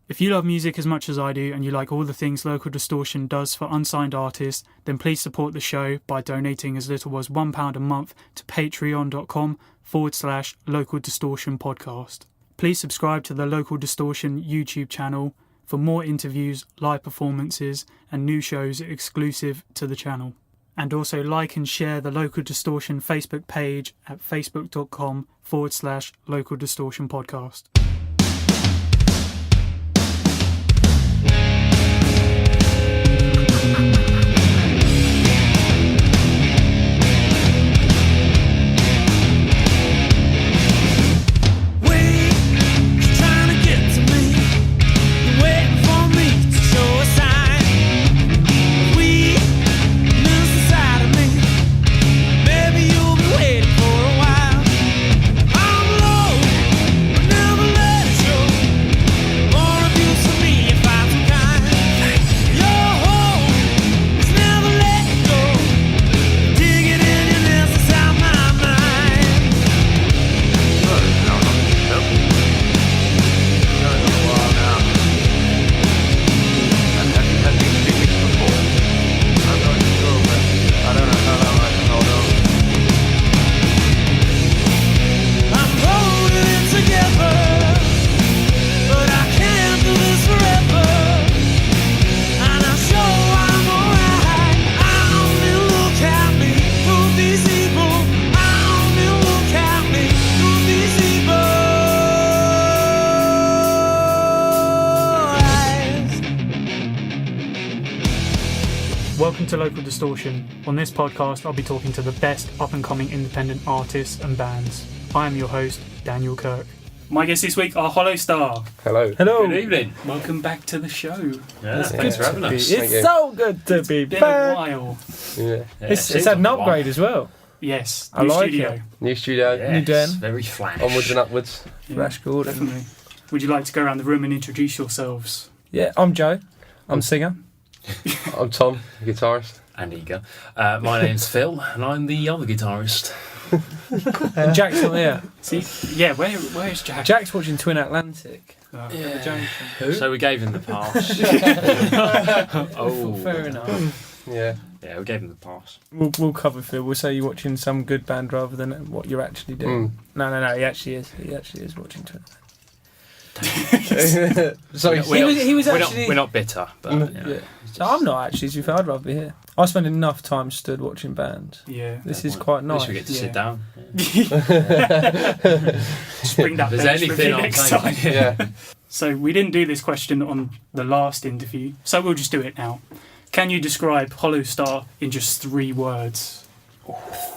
If you love music as much as I do and you like all the things Local Distortion does for unsigned artists, then please support the show by donating as little as £1 a month to patreon.com/Local Distortion Podcast. Please subscribe to the Local Distortion YouTube channel for more interviews, live performances and new shows exclusive to the channel. And also like and share the Local Distortion Facebook page at facebook.com/Local Distortion Podcast. Welcome to Local Distortion. On this podcast, I'll be talking to the best up-and-coming independent artists and bands. I am your host, Daniel Kirk. My guests this week are Hollow Star. Hello. Hello. Good evening. Welcome back to the show. Yeah, thanks for having us. It's so good to be Been a back. while. Yeah. It's had an upgrade as well. Yes, I new like studio. it. New studio. Yes, New den. very flash. Onwards and upwards. Yeah, Flash Gordon. definitely. Would you like to go around the room and introduce yourselves? Yeah, I'm Joe. I'm singer. I'm Tom, guitarist. And eager. My name's Phil, and I'm the other guitarist. And Jack's not here. See, yeah, where's Jack? Jack's watching Twin Atlantic. Yeah. Junction. So we gave him the pass. Fair enough. Yeah. Yeah, we gave him the pass. We'll cover Phil. We'll say you're watching some good band rather than what you're actually doing. No. He actually is. He actually is watching Twin Atlantic. So He was actually. We're not bitter, but Yeah. So I'm not actually. To be fair, I'd rather be here. I spend enough time stood watching bands. Yeah. This is quite at nice. least we get to sit down. Just bring that If there's bench with anything you I'm next time. taking. yeah. So we didn't do this question on the last interview, so we'll just do it now. Can you describe Hollow Star in just 3 words?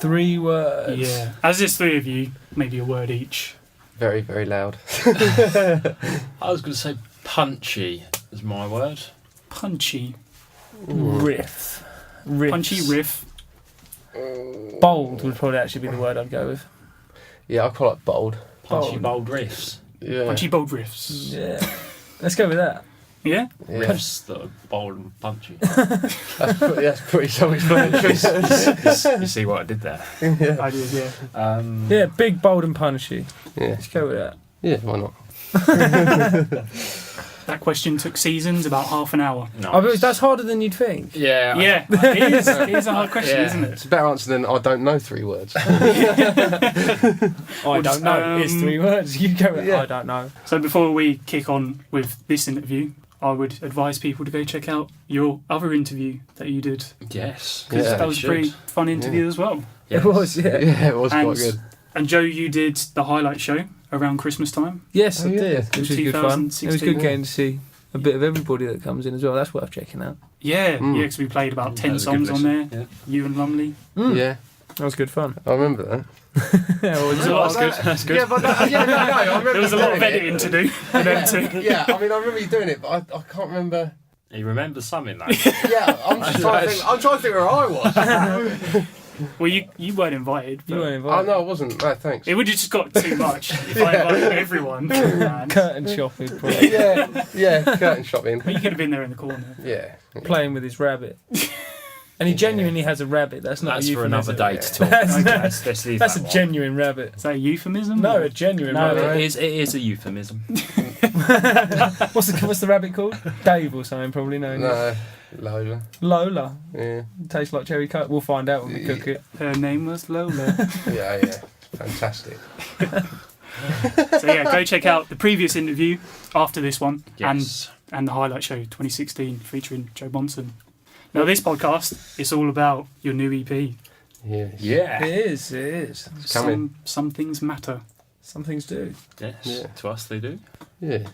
3 words. Yeah. As there's 3 of you, maybe a word each. Very, very loud. I was going to say punchy is my word. Punchy. Riff. Punchy riff. Bold would probably actually be the word I'd go with. Yeah, I call it bold. Punchy, bold riffs. Yeah. Punchy bold riffs. Yeah. Let's go with that. Yeah? Yeah. Riffs that are bold and punchy. That's pretty self-explanatory. You see what I did there? I did, yeah. Yeah, big, bold and punchy. Yeah. Let's go with that. Yeah, why not? That question took Seasons about half an hour. I bet that's harder than you'd think. Yeah. Yeah, it is. It is a hard question, Yeah. isn't it? It's a better answer than I don't know 3 words. I don't know. It's 3 words. You go with Yeah. I don't know. So before we kick on with this interview, I would advise people to go check out your other interview that you did. Yes. Because Yeah, that was a pretty fun interview as well. Yes. It was, yeah. Yeah, it was And- quite good. And Joe, you did the highlight show around Christmas time. Yes, Oh, I yeah. did. Which was good fun. It was 2016. good getting to see a bit of everybody that comes in as well. That's worth checking out. Yeah, Mm. yeah, because we played about 10 That was a good songs on there. listen. Yeah. You and Lumley. Yeah, That was good fun. I remember that. Yeah, well, That's good. That's good. Yeah, but I remember There was a lot of doing it. editing to do for them too. Yeah, I mean, I remember you doing it, but I can't remember. You remember something though? Yeah, I'm trying to think where I was. Well, you weren't invited. you But weren't Oh, invited. no, I wasn't. No, thanks. it would have just got too much if I invited everyone. Man. Curtain shopping, probably. Yeah, curtain shopping. But you could have been there in the corner. Yeah. Playing with his rabbit. And he genuinely has a rabbit. That's not That's a for euphemism. another day to talk. Let's leave That's that a one. genuine rabbit. Is that a euphemism? No, a genuine No, rabbit. it is a euphemism. What's the rabbit called? Dave or something, probably. No. Lola. Lola. Yeah. Tastes like cherry coke. We'll find out when we cook it. Her name was Lola. Yeah. Fantastic. So yeah, go check out the previous interview after this one Yes. and the highlight show 2016 featuring Joe Bonson. Now this podcast is all about your new EP. Yeah. Yeah. It is. coming. Some things matter. Some things do. Yes. Yeah. To us, they do. Yeah.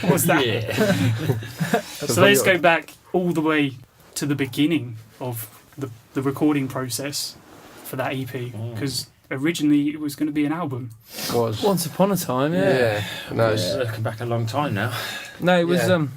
What's that? Yeah. So let's go back all the way to the beginning of the recording process for that EP, because originally it was going to be an album. Was. Once upon a time, yeah. No, It's looking back a long time now. No, it was Yeah.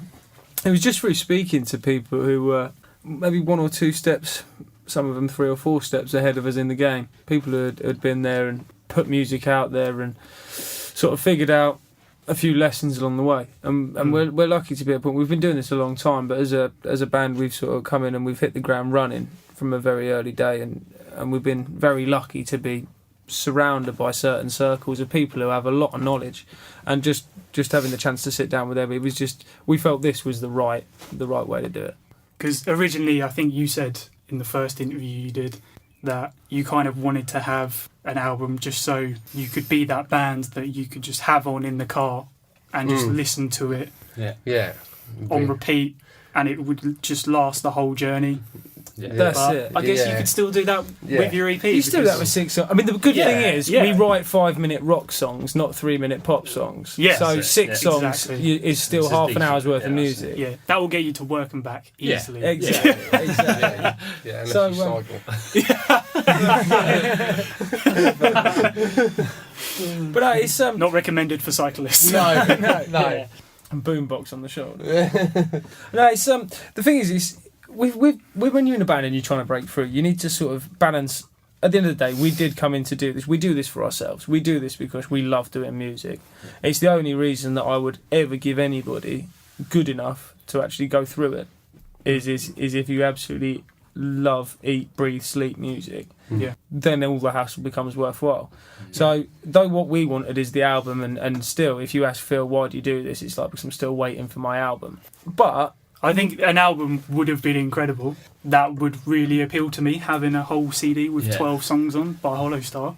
it was just through speaking to people who were maybe 1 or 2 steps, some of them 3 or 4 steps ahead of us in the game. People who had been there and put music out there and sort of figured out a few lessons along the way. And we're lucky to be at a point. We've been doing this a long time, but as a band, we've sort of come in and we've hit the ground running from a very early day, and we've been very lucky to be surrounded by certain circles of people who have a lot of knowledge, and just having the chance to sit down with them, it was just, we felt this was the right way to do it. Because originally, I think you said in the first interview you did that you kind of wanted to have an album just so you could be that band that you could just have on in the car and just listen to it Yeah. on repeat, and it would just last the whole journey. Yeah. That's But it. I guess you Yeah. could still do that Yeah. with your EP. You still do that with because- 6 songs. I mean, the good Yeah, thing is yeah. we write 5-minute rock songs, not 3-minute pop songs. Yes. So That's it, 6 yeah. songs Exactly. is still It's half an decent. hour's worth of Yeah, music. Yeah, that will get you to work and back Yeah. easily. Exactly. Yeah. exactly. Yeah, unless So, you cycle. But no, it's Not recommended for cyclists. No. Yeah. and boombox on the shoulder. No, it's the thing is when you're in a band and you're trying to break through, you need to sort of balance. At the end of the day, we did come in to do this. We do this for ourselves. We do this because we love doing music. It's the only reason that I would ever give anybody good enough to actually go through it. Is if you absolutely love, eat, breathe, sleep music. Yeah. Then all the hassle becomes worthwhile. So, though what we wanted is the album, and still, if you ask Phil, why do you do this? It's like, because I'm still waiting for my album. But I think an album would have been incredible. That would really appeal to me, having a whole CD with 12 songs on by Hollow Star.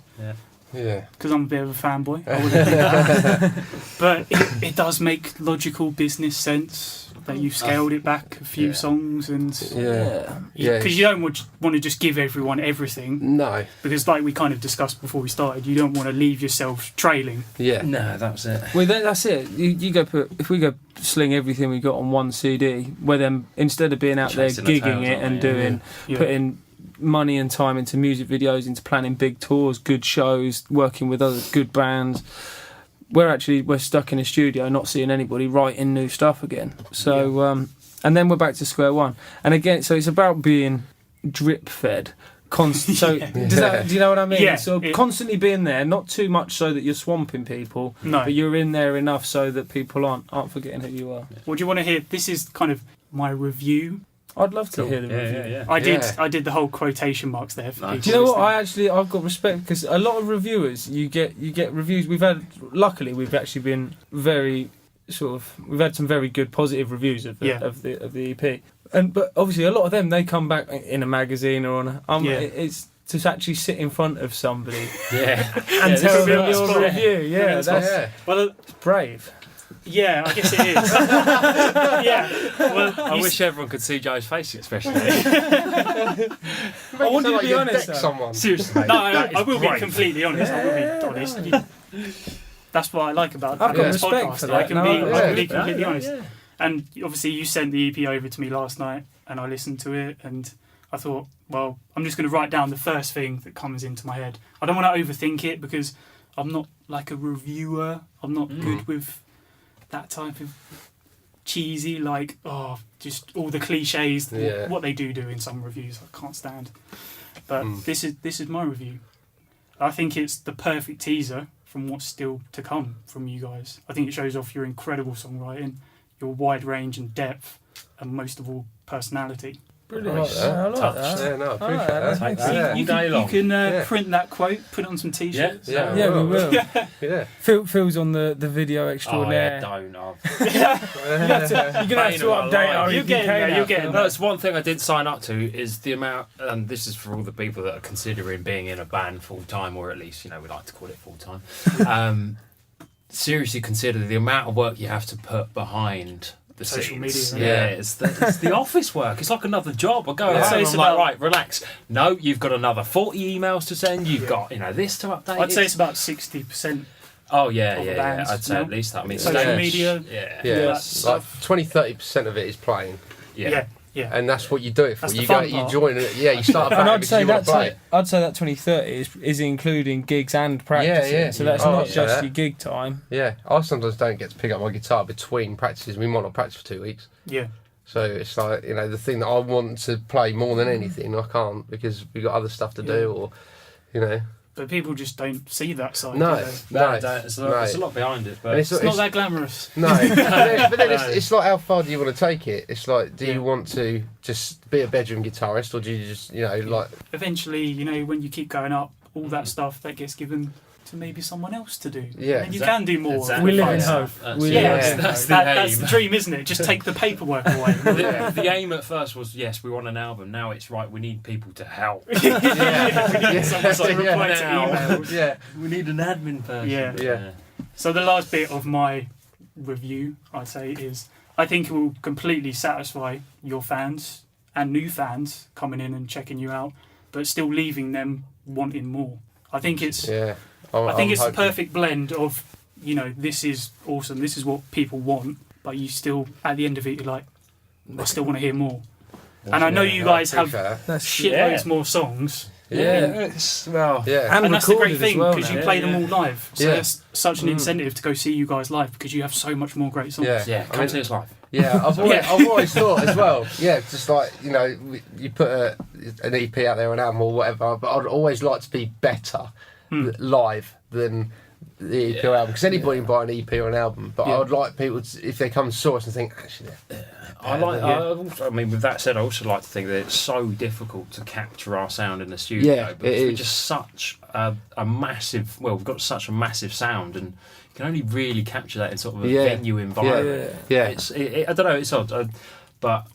Yeah. Because I'm a bit of a fanboy. I wouldn't do that. But it does make logical business sense that you've scaled it back a few songs, and Yeah. because you don't want to just give everyone everything, No. because like we kind of discussed before we started, you don't want to leave yourself trailing. Yeah. No, that's it. well, that's it. You go if we go sling everything we got on one CD, where then instead of being out Chasing there the gigging tails, it aren't and they? doing Yeah. putting money and time into music videos, into planning big tours, good shows, working with other good bands, we're stuck in a studio not seeing anybody writing new stuff again. So and then we're back to square one, and again, so it's about being drip fed. So do you know what I mean? Yeah, So constantly being there, not too much so that you're swamping people, No. but you're in there enough so that people aren't forgetting who you are. What do you want to hear? This is kind of my review. I'd love to hear the Yeah, review. yeah, yeah. I did the whole quotation marks there. For Nice. people Do you know what? listening. I've got respect, because a lot of reviewers, you get reviews. Luckily we've actually been we've had some very good positive reviews of the EP. But obviously a lot of them, they come back in a magazine or on it's to actually sit in front of somebody Yeah. and this tell is a bit them of a your spot. review. Yeah, It's that's Well, brave. yeah, I guess it is. Yeah. Well, I wish everyone could see Joe's face expression. I want you to be honest. though. Someone. Seriously, mate. No, That I is will be great. completely honest. I will be honest. That's what I like about I've got this respect podcast. for I that. can No, be, I can be yeah. completely honest. Yeah. And obviously, you sent the EP over to me last night, and I listened to it, and I thought, well, I'm just going to write down the first thing that comes into my head. I don't want to overthink it, because I'm not like a reviewer. I'm not good with that type of cheesy, like, just all the cliches, what they do in some reviews. I can't stand. But this is my review. I think it's the perfect teaser from what's still to come from you guys. I think it shows off your incredible songwriting, your wide range and depth, and most of all, personality. Brilliant. Nice. I like Touch. that. Yeah, no, I appreciate Alright, that. Take thanks. that. You Day can, long. you can Yeah. print that quote, put it on some t-shirts. Yeah, we will. Yeah. Phil's on the video Oh yeah, extraordinaire. don't. I've You're going to have to Bane of my update life. our You're UK getting there, now, you're getting Phil. there. That's one thing I did sign up to is the amount, and this is for all the people that are considering being in a band full time, or at least, we like to call it full time. Seriously consider the amount of work you have to put behind the Social scenes. media, Yeah, yeah. it's the office work. It's like another job. I go I'd home, say I'm it's like, about- right, relax. No, you've got another 40 emails to send. You've Yeah. got, this to update. I'd say it's about 60%. Oh yeah, of yeah, bands, I'd say no? at least that. I mean, Social stage, media. Yeah, Yeah, that's like stuff. 20-30% of it is playing, Yeah. and that's what you do it for. That's the You fun you part. join it. Yeah, you start a And band I'd because say you want to play. I'd say that 2030 is including gigs and practicing. yeah. So that's Oh, not yeah. just your gig time. Yeah, I sometimes don't get to pick up my guitar between practices. We might not practice for 2 weeks. Yeah. So it's like, the thing that I want to play more than anything, I can't because we've got other stuff to do, or, But people just don't see that side. No. do they? No, No, it's a no. lot behind it, but And It's not that glamorous. No, but then No. it's like, how far do you want to take it? It's like, do Yeah. you want to just be a bedroom guitarist, or do you just, like, Eventually, when you keep going up, all that stuff that gets given to maybe someone else to do. Yeah. And you can do more. Exactly. We live with in fun hope. stuff. We Yeah, live in that's hope. the that's aim. the dream, isn't it? Just take the paperwork away. the aim at first was, yes, we want an album. Now it's right, we need people to help. yeah, Someone's like, reply to Now. emails. yeah, We need an admin person. Yeah. Yeah. So the last bit of my review, I'd say, is I think it will completely satisfy your fans and new fans coming in and checking you out, but still leaving them wanting more. I think it's yeah. I think I'm it's the hoping. perfect blend of, this is awesome, this is what people want, but you still, at the end of it, you're like, I still want to hear more. And I know you guys have appreciate that. That's shitloads more songs, Yeah. Well, Yeah, and that's the great recorded as thing, well because now. you play Yeah, them all live. So Yeah. that's such an incentive to go see you guys live, because you have so much more great songs. yeah, yeah, come see us live. yeah. I've always thought as well. Yeah, just like you put an EP out there, an album or whatever. But I'd always like to be better live than the EP album, because anybody can buy an EP or an album. But Yeah. I would like people to, if they come and saw us and think, actually, I mean, with that said, I also like to think that it's so difficult to capture our sound in the studio. Yeah, because it we're is. just such a massive. Well, we've got such a massive sound, and you can only really capture that in sort of a Yeah. venue environment. yeah, I don't know. It's odd, but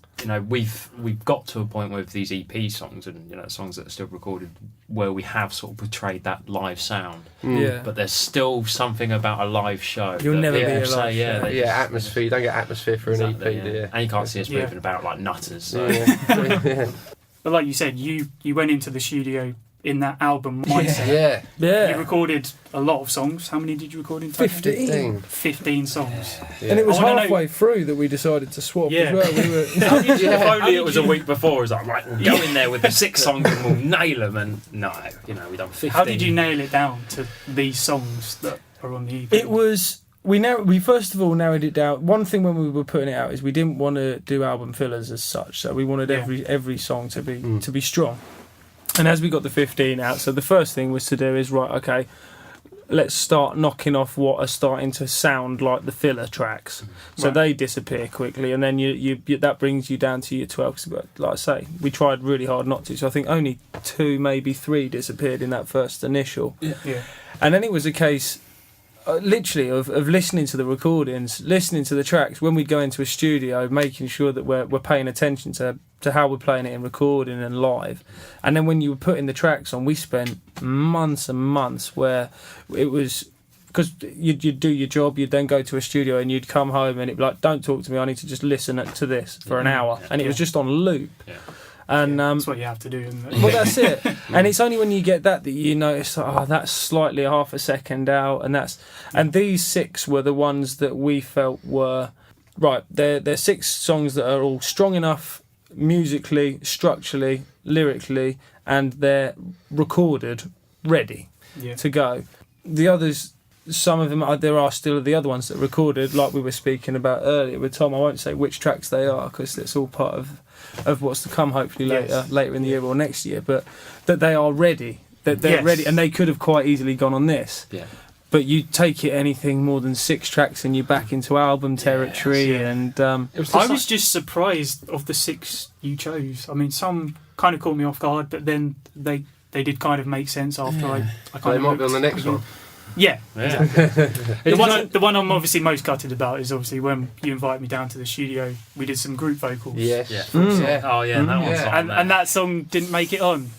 we've got to a point with these EP songs and songs that are still recorded where we have sort of portrayed that live sound. Yeah. But there's still something about a live show. You'll that never people be a say, live yeah, show. they yeah. just- Atmosphere. You don't get atmosphere for Exactly, an EP, do you? And you can't see us Yeah. moving about like nutters. So. Yeah. But like you said, you went into the studio in that album mindset. yeah. Yeah. You recorded a lot of songs. How many did you record in total? 15. 15 songs. Yeah. And it was I wanna know- halfway through that we decided to swap Yeah. as well. We were, If How only did it was you- a week before, it was like, right, we'll go in there with the 6 songs and we'll nail them. And no, we've done 15. How did you nail it down to these songs that are on the EP? it was. We first of all narrowed it down. One thing when we were putting it out is we didn't want to do album fillers as such. So we wanted Yeah. every song to be strong. And as we got the 15 out, so the first thing was to do is right, okay, let's start knocking off what are starting to sound like the filler tracks. So Right. they disappear quickly, and then you that brings you down to your 12. 'Cause, like I say, we tried really hard not to. So I think only 2, maybe 3 disappeared in that first initial. Yeah. And then it was a case, literally, of listening to the recordings, listening to the tracks when we'd go into a studio, making sure that we're paying attention to how we're playing it in recording and live. And then when you were putting the tracks on, we spent months and months where it was... Because you'd do your job, you'd then go to a studio and you'd come home and it'd be like, don't talk to me, I need to just listen to this for an hour. And it was just on loop. Yeah. And That's what you have to do, isn't it? well, that's it. And it's only when you get that you notice, that's slightly half a second out, and these 6 were the ones that we felt were right. They're 6 songs that are all strong enough musically, structurally, lyrically, and they're recorded, ready Yeah. to go. The others, some of them, there are still the other ones that are recorded, like we were speaking about earlier with Tom. I won't say which tracks they are because it's all part of what's to come, hopefully Yes. later in the year or next year. But that they are ready, that they're Yes. ready, and they could have quite easily gone on this. Yeah. but you take it anything more than 6 tracks and you're back into album territory. Yeah. And I was just surprised of the 6 you chose. I mean, some kind of caught me off guard, but then they did kind of make sense after I kind They of might be on looked the next again. one. Yeah, Yeah. exactly. The one I'm obviously most gutted about is obviously when you invited me down to the studio, we did some group vocals. Yes. Yeah. Yeah. Oh yeah, that one's Yeah. on there. And that song didn't make it on.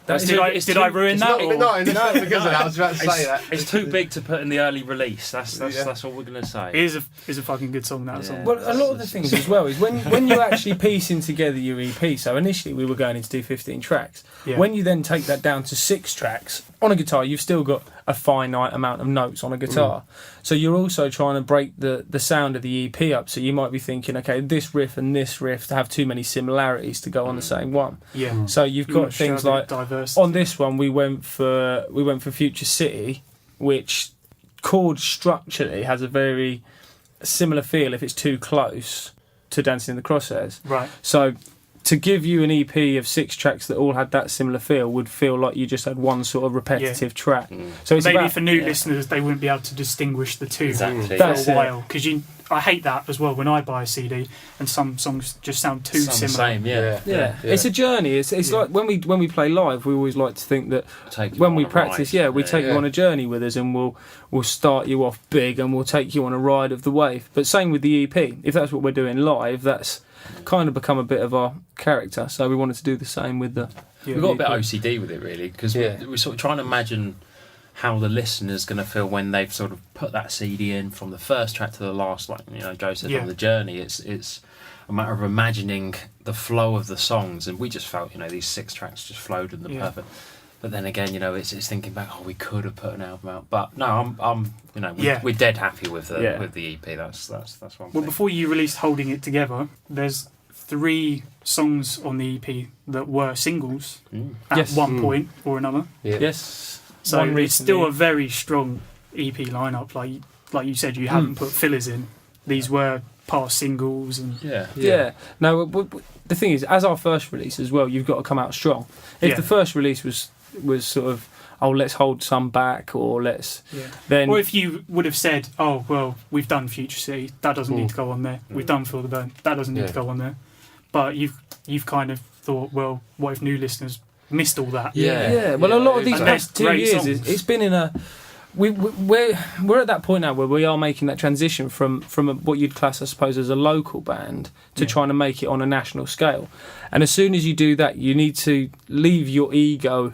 That's Did I ruin It's that? not, or- no, because of that. I was about to say that. It's too big to put in the early release. That's Yeah. all we're gonna say. It is a fucking good song, that Yeah. song. well, a lot of the things as well is when you're actually piecing together your EP. So initially we were going to do 15 tracks. Yeah. When you then take that down to 6 tracks on a guitar, you've still got a finite amount of notes on a guitar. So you're also trying to break the sound of the EP up. So you might be thinking, okay, this riff and this riff have too many similarities to go on the same one. Yeah. So you've got things like diverse. on this one we went for Future City, which chord structurally has a very similar feel if it's too close to Dancing in the Crosshairs. Right. So to give you an EP of 6 tracks that all had that similar feel would feel like you just had one sort of repetitive track. So it's Maybe about, for new listeners, they wouldn't be able to distinguish the two Exactly. for That's a it. while. Because I hate that as well when I buy a CD and some songs just sound too Sound the similar. same, yeah. yeah, it's a journey. It's Yeah. like when we play live, we always like to think that Take you when on we a practice, ride. we take you Yeah. on a journey with us, and we'll start you off big, and we'll take you on a ride of the wave. But same with the EP. If that's what we're doing live, that's kind of become a bit of our character. So we wanted to do the same with the. Yeah. We've got a bit OCD with it really because Yeah. we're sort of trying to imagine how the listener's going to feel when they've sort of put that CD in from the first track to the last. Like Joe said Yeah. on the journey, it's a matter of imagining the flow of the songs, and we just felt these 6 tracks just flowed in the Yeah. perfect. But then again, it's thinking back. Oh, we could have put an album out, but no, we're dead happy with the Yeah. with the EP. That's one Well, thing. before you released Holding It Together, there's 3 songs on the EP that were singles at Yes. one point or another. Yeah. Yes. So One it's still recently. a very strong EP lineup. Like you said, you haven't put fillers in. These were past singles and Yeah. No, the thing is, as our first release as well, you've got to come out strong. If Yeah. the first release was sort of, oh, let's hold some back, or let's then. or if you would have said, oh well, we've done Future City, that doesn't need to go on there. We've done Feel the Burn, that doesn't need to go on there. But you've kind of thought, well, what if new listeners missed all that? Yeah, well, a lot of these And past they're 2 great years, songs. it's been in a. We're at that point now where we are making that transition from what you'd class, I suppose, as a local band to trying to make it on a national scale. And as soon as you do that, you need to leave your ego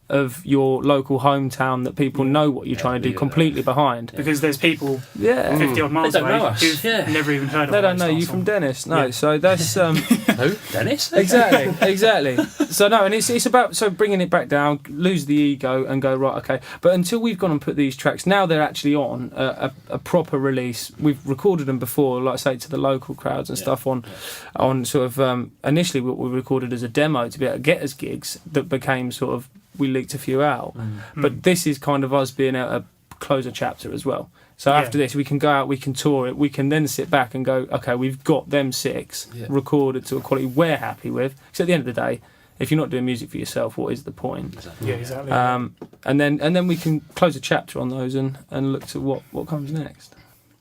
of your local hometown that people know what you're trying to do completely behind. Because there's people Yeah. 50 odd miles They don't away know us. who've Yeah. never even heard of They don't know Rolling you Stone from song. Dennis, no. Yeah. So that's Who? Dennis? exactly. So no, and it's about bringing it back down, lose the ego, and go right. Okay, but until we've gone and put these tracks, now they're actually on a proper release. We've recorded them before, like I say, to the local crowds and stuff on sort of initially what we recorded as a demo to be able to get us gigs that became sort of we leaked a few out. But this is kind of us being a close a chapter as well. So after this, we can go out, we can tour it, we can then sit back and go, okay, we've got them 6 recorded to a quality we're happy with. Because at the end of the day, if you're not doing music for yourself, what is the point? Yeah, exactly. And then we can close a chapter on those and look to what comes next.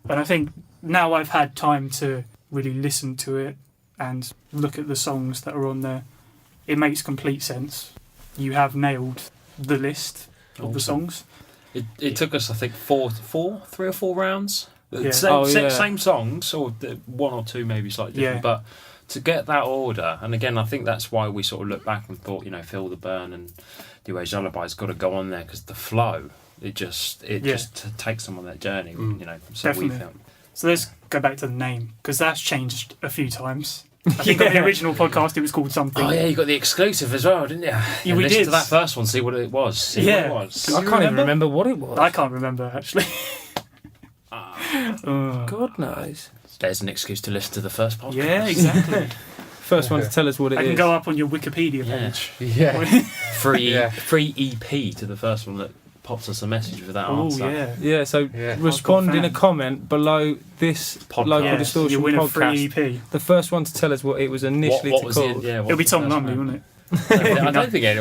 And I think now I've had time to really listen to it and look at the songs that are on there, it makes complete sense. You have nailed the list of the songs. It took us, I think, 3 or 4 rounds. Yeah. Same songs, or 1 or 2 maybe slightly different, Yeah. but to get that order, and again, I think that's why we sort of looked back and thought, Feel the Burn and New Age Lullaby's got to go on there, because the flow, it just takes them on that journey, so Definitely. we felt. So let's go back to the name, because that's changed a few times. I think on the original podcast it was called something. Oh yeah, you got the exclusive as well, didn't you? Yeah, we Listen did. to that first one, see what it was. Yeah. What it was. I can't even remember what it was. I can't remember, actually. God knows. There's an excuse to listen to the first podcast. Yeah, exactly. First one to tell us what it I is. can go up on your Wikipedia Yeah. page. Yeah. Free Yeah. free EP to the first one that pops us a message with that Oh, answer. yeah. Yeah, so Yeah. respond in a fan. comment below this Podcast. Local Yeah, Distortion you win a free podcast. EP. The first one to tell us what it was initially What was called. it? Yeah, It'll be Tom Lumley, won't it? I don't think any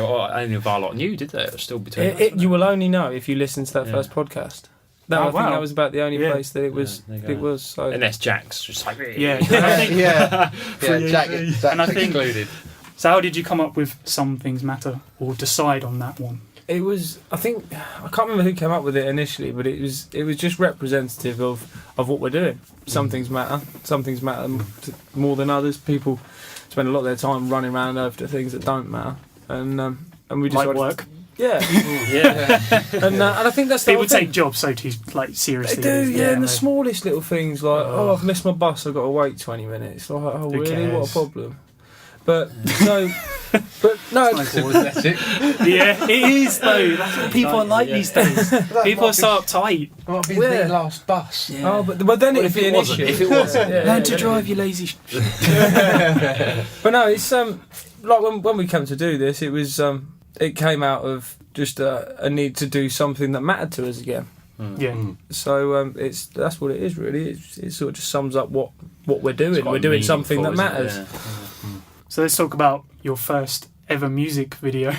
of our lot knew, did they? It was still between us, wasn't You will only know if you listen to that Yeah. first podcast. I Oh, think wow. that was about the only Yeah. place that it was. Yeah, there you It go. was. So Unless Jack's just like, Yeah, and I think, Yeah, Jack And I think- included. so how did you come up with Some Things Matter, or decide on that one? it was. I think I can't remember who came up with it initially, but it was just representative of what we're doing. Some things matter. Some things matter more than others. People spend a lot of their time running around after things that don't matter, and we just Like work. Yeah, yeah. and I think that's the People whole thing. take jobs so too like seriously. They do, yeah, and the they- smallest little things like, Oh. I've missed my bus, I've got to wait 20 minutes. Like, oh, Who really? What cares? a problem. But no, but no, Athletic. Yeah, it is though. That's what people are like Yeah. these days. People are so uptight. Might be Yeah. the last bus. oh, but then Well, it'd if be it an wasn't, issue. if it wasn't. Yeah, Learn to yeah. drive, you lazy. But no, it's like when we came to do this, it was it came out of just a need to do something that mattered to us again. Yeah. So that's what it is really. It sort of just sums up what we're doing. It's quite We're doing something that meaningful, matters. isn't it? So let's talk about your first ever music video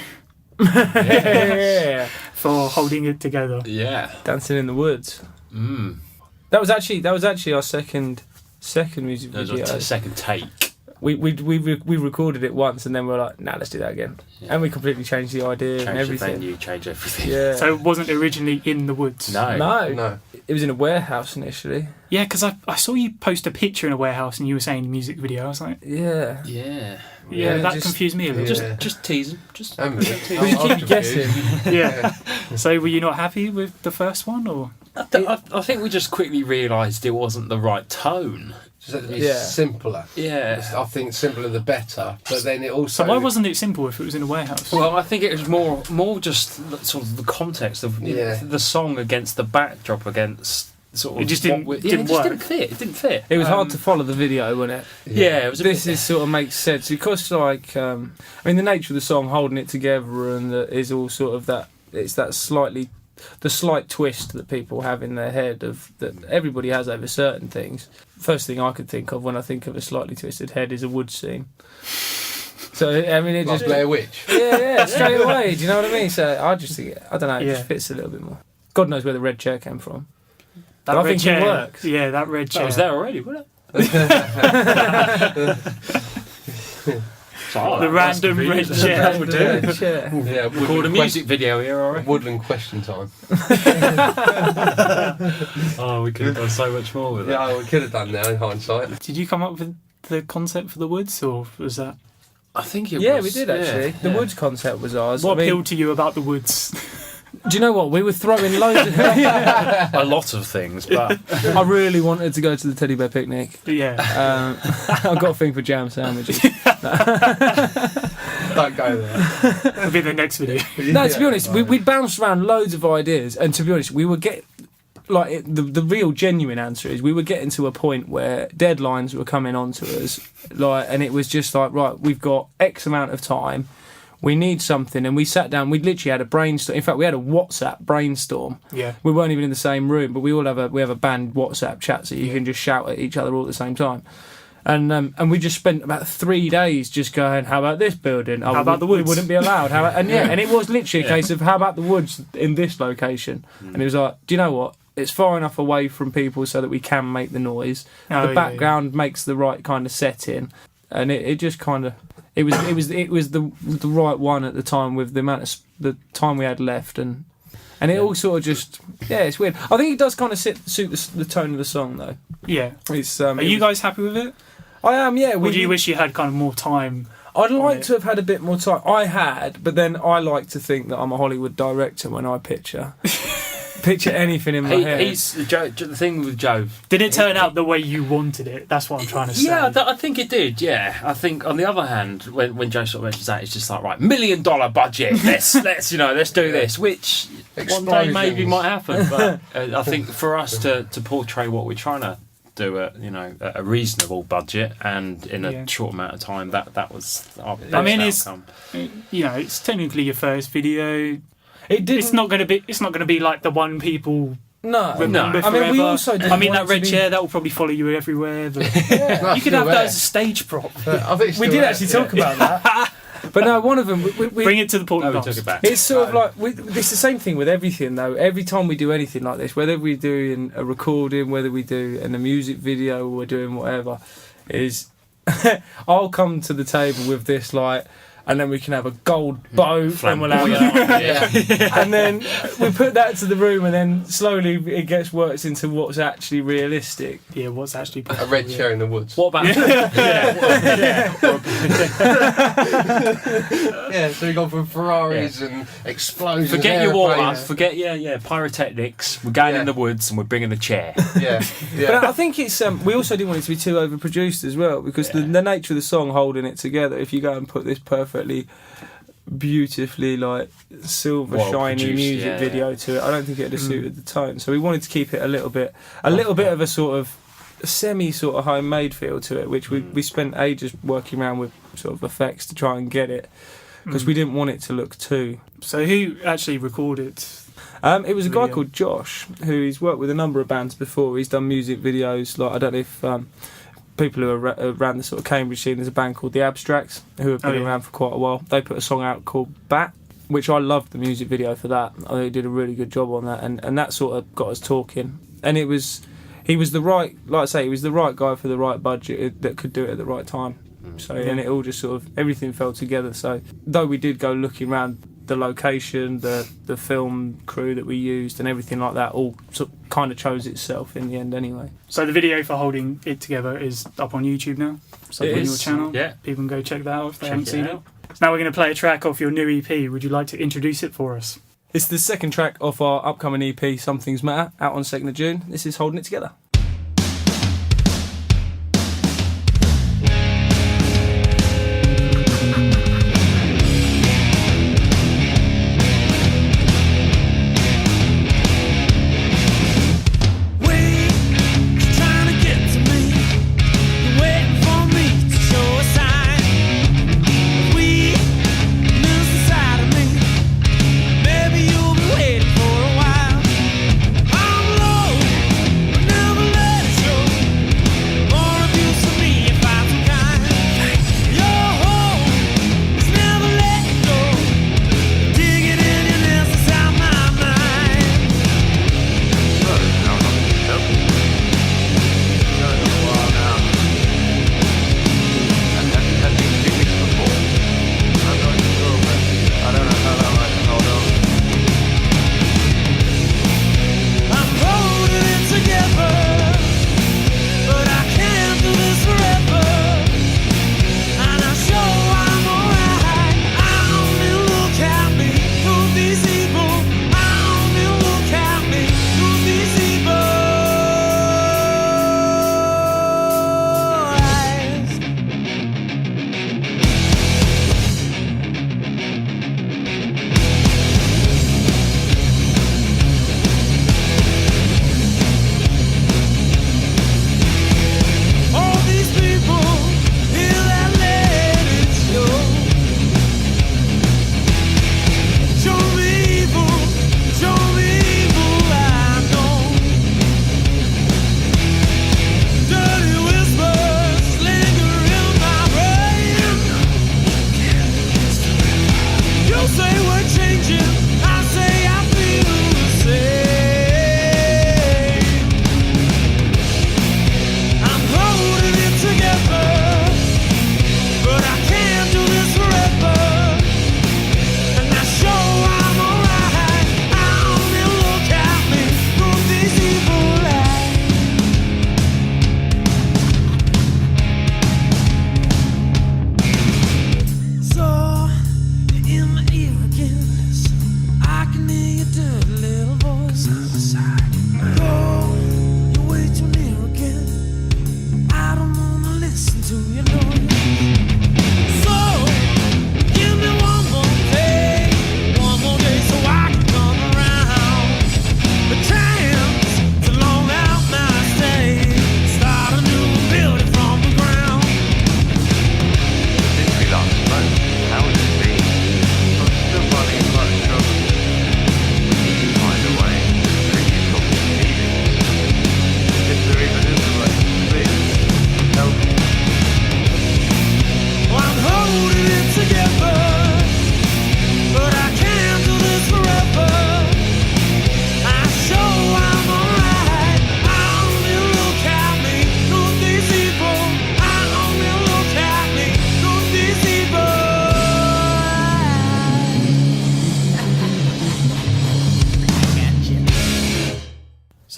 Yeah. for Holding It Together. Yeah. Dancing in the woods. Mm. That was actually our second music That was video. a second take. We recorded it once and then we were like, nah, let's do that again. Yeah. And we completely changed the idea and Change the everything. venue, change everything. Yeah. So it wasn't originally in the woods. No. no, No. it was in a warehouse initially. Yeah, because I saw you post a picture in a warehouse and you were saying music video. I was like, Yeah. Yeah. yeah, that just- confused me a little. Yeah. Just teasing. Just I'm But you keep guessing. Yeah. So were you not happy with the first one, or? I think we just quickly realised it wasn't the right tone. Just had to be Yeah. simpler. Yeah. I think simpler the better. But then it also. So why wasn't it simple if it was in a warehouse? Well, I think it was more just sort of the context of Yeah. the song against the backdrop against sort of It just what didn't- we- didn't it just work. didn't fit. It didn't fit. It was hard to follow the video, wasn't it? Yeah, it was. This is sort of makes sense because, like, I mean, the nature of the song, holding it together, and is all sort of that. It's that the slight twist that people have in their head of that everybody has over certain things. First thing I could think of when I think of a slightly twisted head is a wood scene. So I mean, it Like just Blair Witch. yeah, straight away. Do you know what I mean? So I just think I don't know. It Yeah. just fits a little bit more. God knows where the red chair came from. That I red think it chair works. Yeah, that red chair. That was there already, wasn't it? The random red chair will do. Red chair. Yeah, Record a music video here already. Woodland question time. Oh, we could have done so much more with it. Yeah, we could have done now in hindsight. Did you come up with the concept for the woods, or was that I think it was. Yeah, we did actually. yeah, The yeah. woods concept was ours. what I mean, appealed to you about the woods? do you know what? We were throwing loads of... A lot of things, but I really wanted to go to the teddy bear picnic. Yeah, I've got a thing for jam sandwiches. Don't go there. it'll be the next video. No, to be honest, we bounced around loads of ideas, and to be honest, we were the real genuine answer is we were getting to a point where deadlines were coming on to us, and it was just like, right, we've got X amount of time, we need something, and we sat down. We literally had a brainstorm. In fact, we had a WhatsApp brainstorm. Yeah, We weren't even in the same room, but we all have a band WhatsApp chat, so you can just shout at each other all at the same time. And we just spent about 3 days just going, how about this building? Oh, How about the woods? We wouldn't be allowed. And it was literally a case of how about the woods in this location? And it was like, do you know what? It's far enough away from people so that we can make the noise. Oh, The background makes the right kind of setting, and it just kind of it was the right one at the time with the amount of the time we had left, and it all sort of just it's weird. I think it does kind of suit the tone of the song though. yeah. It's Are you guys happy with it? I am, yeah. Or do you wish you had kind of more time? I'd like it? to have had a bit more time. I had, but then I like to think that I'm a Hollywood director when I picture anything in my head. he's Joe, the thing with Joe. Did it turn out the way you wanted it? That's what I'm trying to say. Yeah, I think it did. Yeah, I think on the other hand, when Joe sort of mentions that, it's just like, right, $1 million budget. Let's do this, which one day maybe Explosions. might happen. But I think for us to portray what we're trying to do at a reasonable budget and in a Yeah. short amount of time, that was our best I mean, it's- outcome. It's technically your first video. It didn't. It's not going to be like the one people No, remember I forever. mean, we also didn't I mean, want that it to red be- chair that will probably follow you everywhere. But No, you could still have that there. as a stage prop. I think it's We still did there, actually yeah. talk about that. But no, one of them. We Bring it to the Oh, we podcast. took it back. It's sort of like it's the same thing with everything though. Every time we do anything like this, whether we're doing a recording, whether we do in a music video, or we're doing whatever, is I'll come to the table with this like, and then we can have a gold boat, and we'll have and then we put that to the room, and then slowly it gets worked into what's actually realistic. Yeah, what's actually A red chair in the woods. What about? Yeah, so we gone from Ferraris and explosions. Forget your water. airplanes. Forget pyrotechnics. We're going in the woods and we're bringing a chair. Yeah, But yeah. I think it's we also didn't want it to be too overproduced as well, because the nature of the song holding it together. If you go and put this perfectly, beautifully like silver Well shiny produced, music video to it, I don't think it'd have suited the tone. So we wanted to keep it a little bit of a sort of semi sort of homemade feel to it, which we spent ages working around with sort of effects to try and get it, because we didn't want it to look too. So who actually recorded? It was a guy Video. called Josh, who he's worked with a number of bands before. He's done music videos, like I don't know if people who are around the sort of Cambridge scene, there's a band called The Abstracts, who have been around for quite a while. They put a song out called Bat, which I loved the music video for that. I think he did a really good job on that, and that sort of got us talking. And he was the right, like I say, he was the right guy for the right budget that could do it at the right time. So and it all just sort of, everything fell together. So though we did go looking around the location, the film crew that we used and everything like that, all sort of kind of chose itself in the end anyway. So the video for Holding It Together is up on YouTube now. So It on is. your channel. Yeah. People can go check that out if they Check haven't it seen out. it. So now we're going to play a track off your new EP. Would you like to introduce it for us? It's the second track off our upcoming EP, Some Things Matter, out on 2nd of June. This is Holding It Together. Never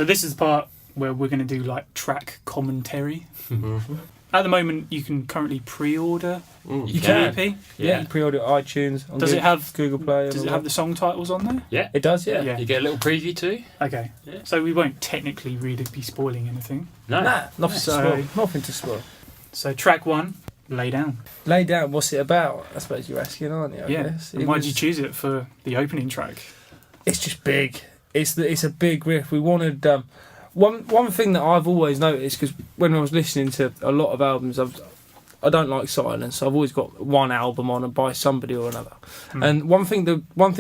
So this is the part where we're going to do like track commentary. At the moment, you can currently pre-order You the can. EP. Yeah, you pre-order it on iTunes. On Does it have Google Play? Does and it all have the song titles on there? Yeah. that? It does. Yeah. Yeah. You get a little preview too. Okay. Yeah. So we won't technically really be spoiling anything. No. Nah, nothing So- to spoil. Nothing to spoil. So track 1, Lay Down. Lay down. What's it about? I suppose you're asking, aren't you? I Yeah. guess. And why did you choose it for the opening track? It's just big. It's a big riff. We wanted one thing that I've always noticed, because when I was listening to a lot of albums, I don't like silence. I've always got one album on and by somebody or another. And one thing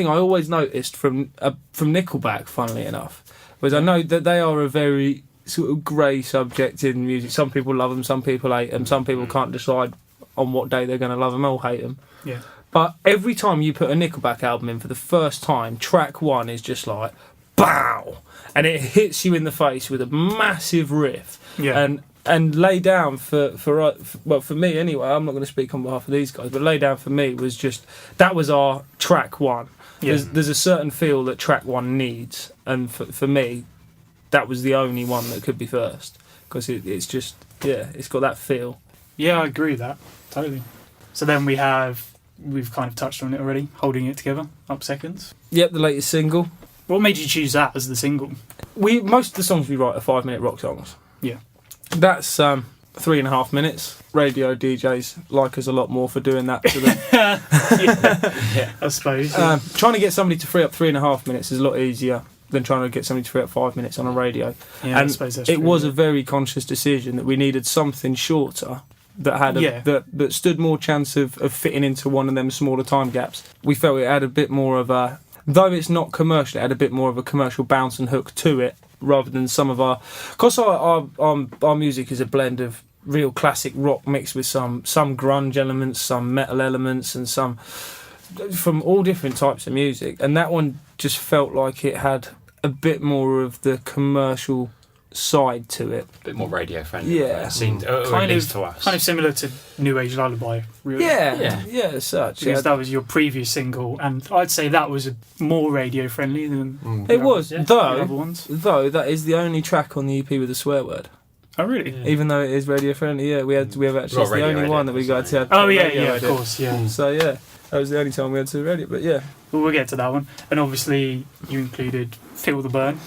I always noticed from Nickelback, funnily enough, was I know that they are a very sort of grey subject in music. Some people love them, some people hate them, some people can't decide on what day they're going to love them or hate them. Yeah. But every time you put a Nickelback album in for the first time, track 1 is just like, bow! And it hits you in the face with a massive riff. Yeah. And Lay Down for me anyway, I'm not going to speak on behalf of these guys, but Lay Down for me was just, that was our track 1. Yeah. There's a certain feel that track 1 needs, and for me, that was the only one that could be first, because it's just, yeah, it's got that feel. Yeah, I agree with that. Totally. So then we've kind of touched on it already, Holding It Together, up seconds. Yep, the latest single. What made you choose that as the single? Most of the songs we write are 5-minute rock songs. Yeah. That's 3.5 minutes. Radio DJs like us a lot more for doing that to them. Yeah, I suppose. Yeah. Trying to get somebody to free up 3.5 minutes is a lot easier than trying to get somebody to free up 5 minutes on a radio. Yeah, I and suppose that's it true, was yeah. a very conscious decision that we needed something shorter that had Yeah. that stood more chance of fitting into one of them smaller time gaps. We felt it had a bit more of a, though it's not commercial, it had a bit more of a commercial bounce and hook to it, rather than some of our, because our music is a blend of real classic rock mixed with some grunge elements, some metal elements, and some from all different types of music. And that one just felt like it had a bit more of the commercial side to it. A bit more radio friendly. Yeah. It seemed, or at Kind least of, to us. kind of similar to New Age Lullaby, really. Yeah, as such. Because Yeah. that was your previous single, and I'd say that was more radio friendly than It was, the other though ones. that is the only track on the EP with a swear word. Oh, really? Yeah. Even though it is radio friendly, yeah, we have actually, Got it's the radio only edit, one that we got to have. Oh, yeah, radio yeah, of edit. course, yeah. So yeah, that was the only time we had to radio. But yeah, Well, we'll get to that one. And obviously, you included Feel the Burn.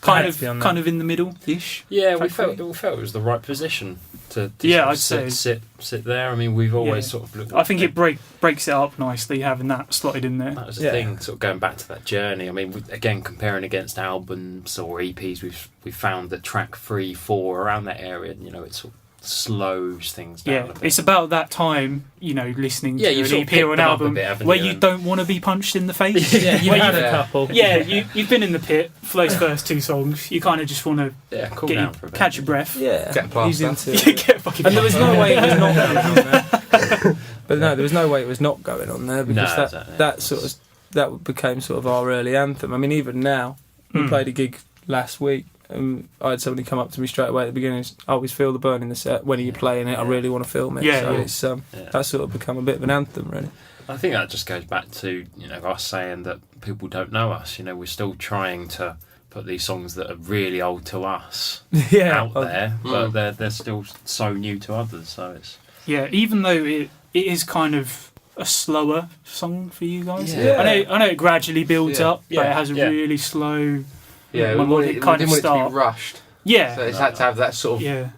I had to be on Kind that. of in the middle-ish. Yeah, we Thankfully. felt it was the right position to Yeah, sort of I'd say. sit there. I mean, we've always Yeah. sort of looked. I think it breaks it up nicely, having that slotted in there. That was the Yeah. thing, sort of going back to that journey. I mean, again, comparing against albums or EPs, we've found that track 3, 4 around that area, you know, it sort of slows things down Yeah, a bit. it's about that time, listening Yeah, to you an sort of EP or pick an them up a album bit, haven't where you, you and- don't want to be punched in the face. yeah, you Where had you- a couple. Yeah, you've been in the pit for those first 2 songs. You kind of just want to yeah, cool down for a bit. catch your breath. Yeah, Get a he's plaster. into it. Get fucking And there was no way it was not going on there. But no, there was no way it was not going on there, because No, exactly. that became sort of our early anthem. I mean, even now, we played a gig last week, and I had somebody come up to me straight away at the beginning. I always feel the burn in the set. When are you playing it? I really want to film it. Yeah, so yeah. it's Yeah. that's sort of become a bit of an anthem, really. I think that just goes back to us saying that people don't know us. We're still trying to put these songs that are really old to us out there, but they're still so new to others. So it's Yeah, even though it is kind of a slower song for you guys. Yeah. I know it gradually builds Yeah. up, but Yeah. it has a Yeah. really slow. Yeah, we melodic wanted, we kind didn't of want it to start. be rushed. Yeah, So it's had to have that sort of, yeah.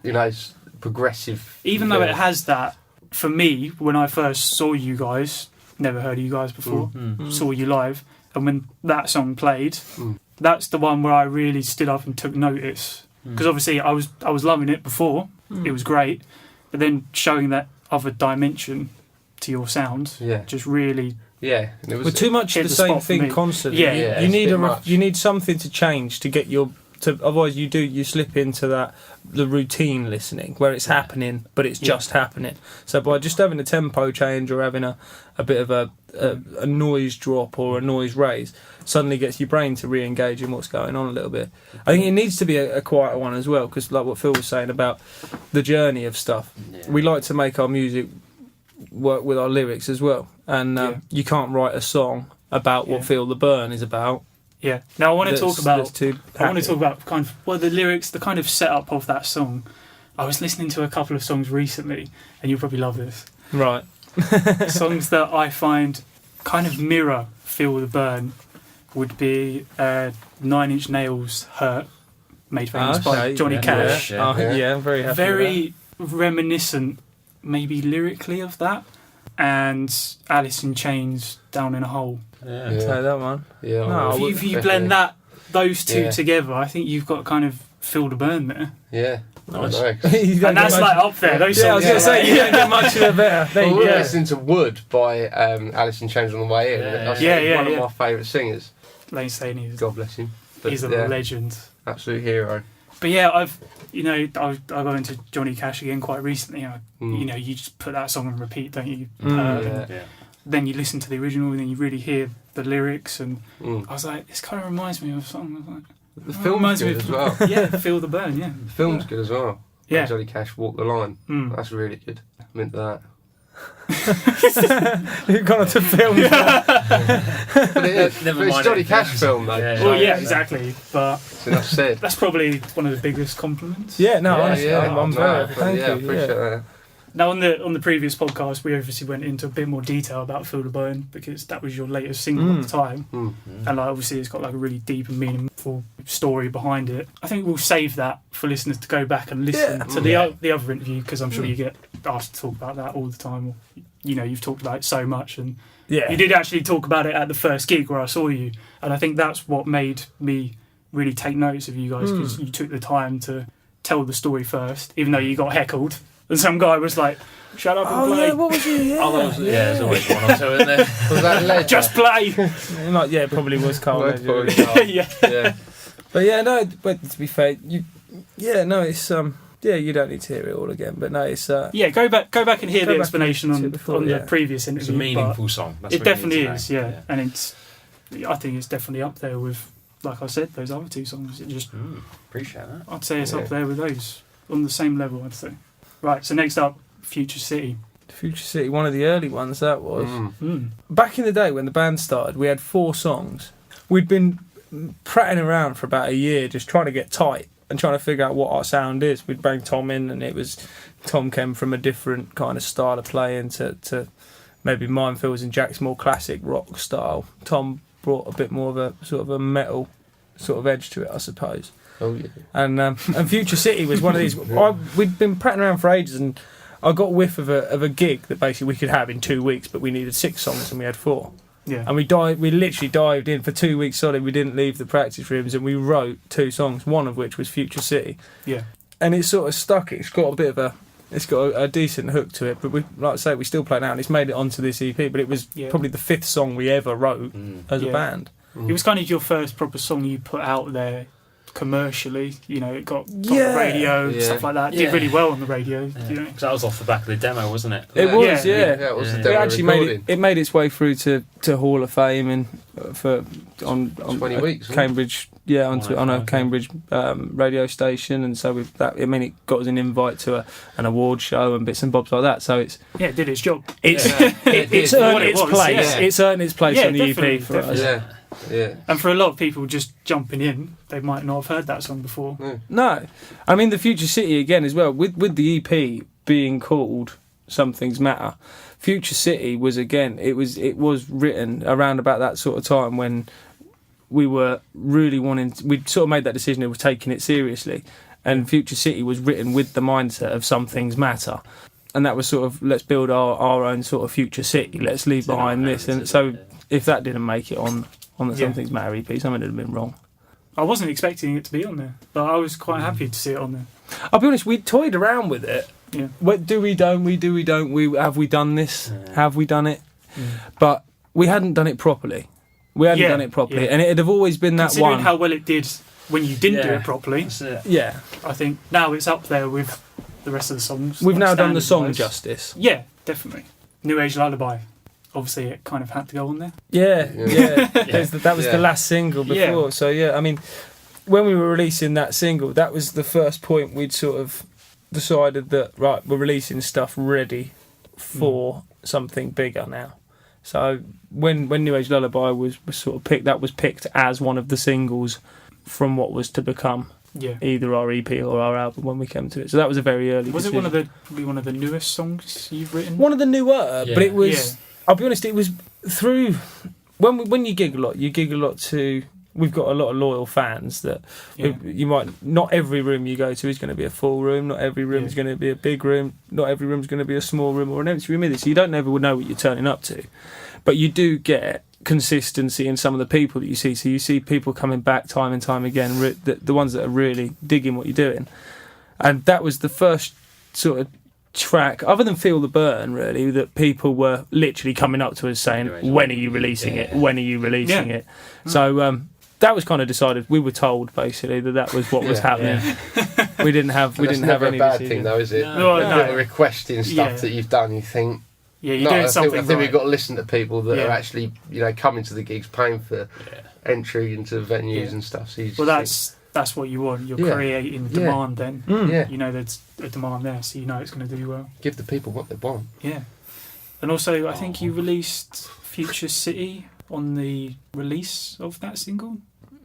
progressive. Even though feel. it has that, for me, when I first saw you guys, never heard of you guys before, saw you live, and when that song played, that's the one where I really stood up and took notice. Because obviously I was loving it before, it was great, but then showing that other dimension to your sound Yeah, just really, yeah. And it was But too much hit of the the same spot for thing me. constantly. Yeah. Yeah, you it's need a bit much. you need something to change to get otherwise you slip into the routine listening where it's happening, but it's just happening. So by just having a tempo change or having a bit of a noise drop or a noise raise suddenly gets your brain to re-engage in what's going on a little bit. I think it needs to be a quieter one as well, because like what Phil was saying about the journey of stuff, we like to make our music work with our lyrics as well, and you can't write a song about what Yeah. Feel the Burn is about Yeah. Now I want to talk about. too I want to happy. talk about kind of the lyrics, the kind of setup of that song. I was listening to a couple of songs recently, and you'll probably love this. Right. Songs that I find kind of mirror Feel the Burn would be 9 Inch Nails' Hurt, made famous by Johnny Cash. Yeah. Yeah. I'm very happy. Very reminiscent, maybe lyrically, of that. And Alice in Chains, Down in a Hole. Yeah. with that. Say that one. Yeah. No, If you blend those two Yeah. together, I think you've got kind of Feel the Burn there. Yeah. Nice. I know. And that's like up there. Those Yeah, I was songs. going to say, you don't get much of a better. There Well, you we were go. listening to Wood by Alice in Chains on the way in. Yeah. That's Yeah, one yeah. of my favourite singers. Lane Staley is God bless him. But, he's a yeah, legend. absolute hero. But yeah, I got into Johnny Cash again quite recently. You just put that song on repeat, don't you? Yeah. Yeah. Then you listen to the original, and then you really hear the lyrics, and Mm. I was like, this kind of reminds me of a song. I was like, The film's reminds me good of- as well. yeah, Feel the Burn. Yeah, The film's good as well. yeah. Johnny Cash, Walk the Line. Mm. That's really good. I'm into that. You've gone on to film. But it's Never it's mind Johnny it. Cash film though. Yeah, Well, yeah. yeah, exactly. But It's enough said. that's probably one of the biggest compliments. Yeah, no, Yeah, honestly, yeah. I'm No, very but thank yeah, I you. appreciate Yeah. that. Now, on the previous podcast, we obviously went into a bit more detail about Feel the Burn because that was your latest single at the time, Mm. and like, obviously it's got like a really deep and meaningful story behind it. I think we'll save that for listeners to go back and listen Yeah. to the other interview because I'm sure you get asked to talk about that all the time. Or, you've talked about it so much, and Yeah. you did actually talk about it at the first gig where I saw you, and I think that's what made me really take notice of you guys because you took the time to tell the story first, even though you got heckled. And some guy was like, shut up and Oh play. yeah, what was you? Yeah, Oh, that was, there's always one or two in there. Was that Ledger? Just play. Yeah, it probably was Carl. Both Ledger. probably are. Yeah. Yeah. But yeah, no. But to be fair, it's yeah, you don't need to hear it all again. But no, it's Yeah, go back and hear Go the back explanation and listen on, to it before, on yeah. the previous It's interview. a meaningful song. That's It what you definitely need to is, know. yeah. And I think it's definitely up there with, like I said, those other two songs. Appreciate that. I'd say it's Yeah. up there with those, on the same level, I'd say. Right, so next up, Future City. Future City, one of the early ones that was. Mm. Back in the day when the band started, we had 4 songs. We'd been prattling around for about a year just trying to get tight and trying to figure out what our sound is. We'd bring Tom in, and Tom came from a different kind of style of playing to maybe mine feels in Jack's more classic rock style. Tom brought a bit more of a sort of a metal sort of edge to it, I suppose. Oh yeah. And Future City was one of these. We'd been prattling around for ages, and I got whiff of a gig that basically we could have in 2 weeks, but we needed 6 songs and we had 4. Yeah. And we literally dived in for 2 weeks solid. We didn't leave the practice rooms, and we wrote 2 songs. One of which was Future City, Yeah. and it's sort of stuck. It's got a decent hook to it. But we, like I say, we still play it now, and it's made it onto this EP. But it was probably the 5th song we ever wrote as a Yeah. band. It was kind of your first proper song you put out there commercially. It got on Yeah. the radio and Yeah. stuff like that. Yeah. Did really well on the radio. Yeah. 'Cause that was off the back of the demo, wasn't it? It was, Yeah. yeah. Yeah, it was Yeah. the It demo actually recording. made its way through to Hall of Fame and on 20 a weeks, wasn't it? Cambridge, on a 105, Cambridge radio station, and so with that, it got us an invite to an award show and bits and bobs like that. So it's Yeah, it did its job. it's Yeah. it's What earned it its was, place. yeah. It's earned its place Yeah, on the definitely, EP for us. definitely. Yeah. And for a lot of people just jumping in, they might not have heard that song before. No, I mean the Future City again as well. With the EP being called Some Things Matter, Future City was again. It was written around about that sort of time when we were really wanting. We'd sort of made that decision. It was taking it seriously, and Future City was written with the mindset of Some Things Matter, and that was sort of let's build our own sort of future city. Let's leave behind this, and so if that didn't make it on the Some Things Matter EP, something had been wrong. I wasn't expecting it to be on there, but I was quite happy to see it on there. I'll be honest, we toyed around with it. Yeah. What do we, don't we, do we, don't we, have we done this? Have we done it? But we hadn't done it properly. We hadn't Yeah, done it properly. yeah. And it'd have always been that Considering one. how well it did when you didn't do Yeah. it properly, That's it. Yeah. I think now it's up there with the rest of the songs. We've like now done the song standard-wise. justice. Yeah, definitely. New Age Lullaby. Obviously, it kind of had to go on there. Yeah, Yeah. yeah. That was Yeah. the last single before. Yeah. So, yeah, I mean, when we were releasing that single, that was the first point we'd sort of decided that, right, we're releasing stuff ready for something bigger now. So when New Age Lullaby was sort of picked, that was picked as one of the singles from what was to become Yeah. either our EP or our album when we came to it. So that was a very early. Was it decision. probably one of the newest songs you've written? One of the newer, Yeah. but it was. Yeah. I'll be honest, it was through when you gig a lot. You gig a lot to. We've got a lot of loyal fans that Yeah. you might. Not every room you go to is going to be a full room. Not every room is going to be a big room. Not every room is going to be a small room or an empty room either. So you don't ever know what you're turning up to, but you do get consistency in some of the people that you see. So you see people coming back time and time again. The ones that are really digging what you're doing, and that was the first sort of track, other than Feel the Burn, really, that people were literally coming up to us saying, when are you releasing it? When are you releasing it? So that was kind of decided. We were told basically that was what was happening. We didn't have That's any never a bad decision. thing, though, is it? No, If no. you're requesting stuff that you've done, you think. Yeah, you're No, doing I something think right. we've got to listen to people that Yeah. are actually, coming to the gigs, paying for entry into venues Yeah. and stuff. So you just Well, that's what you want. You're Yeah. creating Yeah. demand then. think, yeah, You know there's a demand there, so you know it's going to do well. give the people what they want. Yeah. And also, I think you released Future City on the release of that single.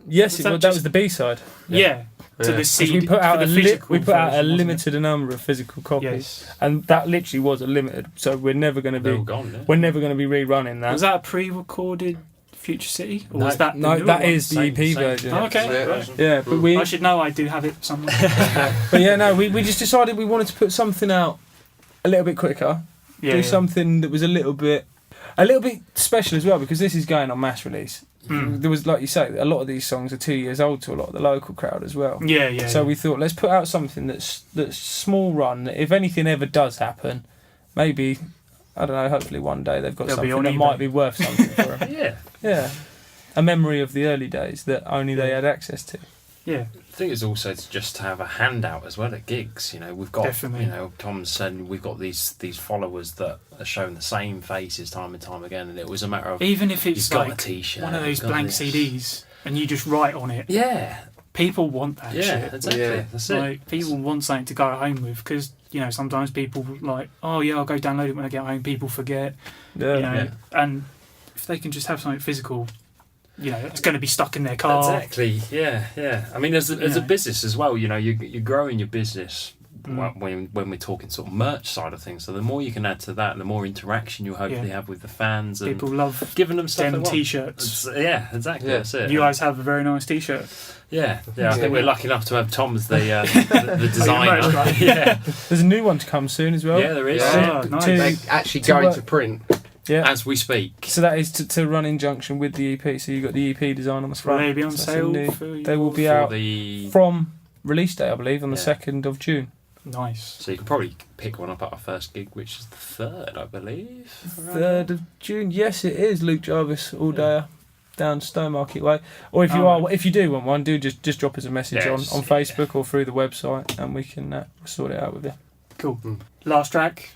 Yes, Was that that just- was the B-side. Yeah. To Yeah. the 'Cause CD. we put out for the physical we put out a version, wasn't it? limited number of physical copies, Yes. and that literally was a limited. So we're never going to They're all be gone. Yeah. we're never going to be rerunning that. Was that a pre-recorded Future City, or No. was that the No, newer that one? is the EP version. Oh, okay. Yeah. Right. Yeah, but we I should know. I do have it somewhere. but yeah, no, we just decided we wanted to put something out a little bit quicker, Yeah. do yeah. something that was a little bit special as well, because this is going on mass release. Mm. There was, like you say, a lot of these songs are 2 years old to a lot of the local crowd as well. Yeah, yeah. So yeah. we thought, let's put out something that's small run. That if anything ever does happen, maybe, I don't know, hopefully one day they've got They'll be something on that eBay. might be worth something for them. Yeah. Yeah, a memory of the early days that only they had access to. Yeah. I think it's also to just have a handout as well at gigs. You know, we've got, Definitely. Tom said we've got these followers that are showing the same faces time and time again, and it was a matter of Even if you've it's got a like T-shirt, one of those you've got blank this. CDs, and you just write on it. Yeah, People want that yeah, shit. exactly. Yeah. That's it. Like people want something to go home with, because sometimes people like, oh yeah, I'll go download it when I get home. People forget, Yeah, and if they can just have something physical, it's going to be stuck in their car. Exactly. Yeah. I mean, as a Yeah. business as well, you're growing your business. Mm. When we're talking sort of merch side of things, so the more you can add to that, the more interaction you'll hopefully have with the fans and People love giving them stuff them they want. T-shirts. Yeah, exactly. Yeah. That's it. You guys have a very nice T-shirt. Yeah. I think Yeah. we're lucky enough to have Tom as the designer. merch guy. Yeah, There's a new one to come soon as well. yeah, there is. Yeah. Oh, nice. They're actually To going work- to print. Yeah. As we speak. So that is to run in junction with the EP. So you've got the EP design on the Will front. they be on So that's a sale? new- For They will be For out the from release day, I believe, on the Yeah. 2nd of June. Nice. so you can probably pick one up at our first gig, which is the 3rd, I believe. 3rd of June. Yes, it is. Luke Jarvis all day down Stowmarket Way. Or if Oh. if you do want one, do just drop us a message Yes, on Facebook or through the website, and we can sort it out with you. Cool. Mm. Last track,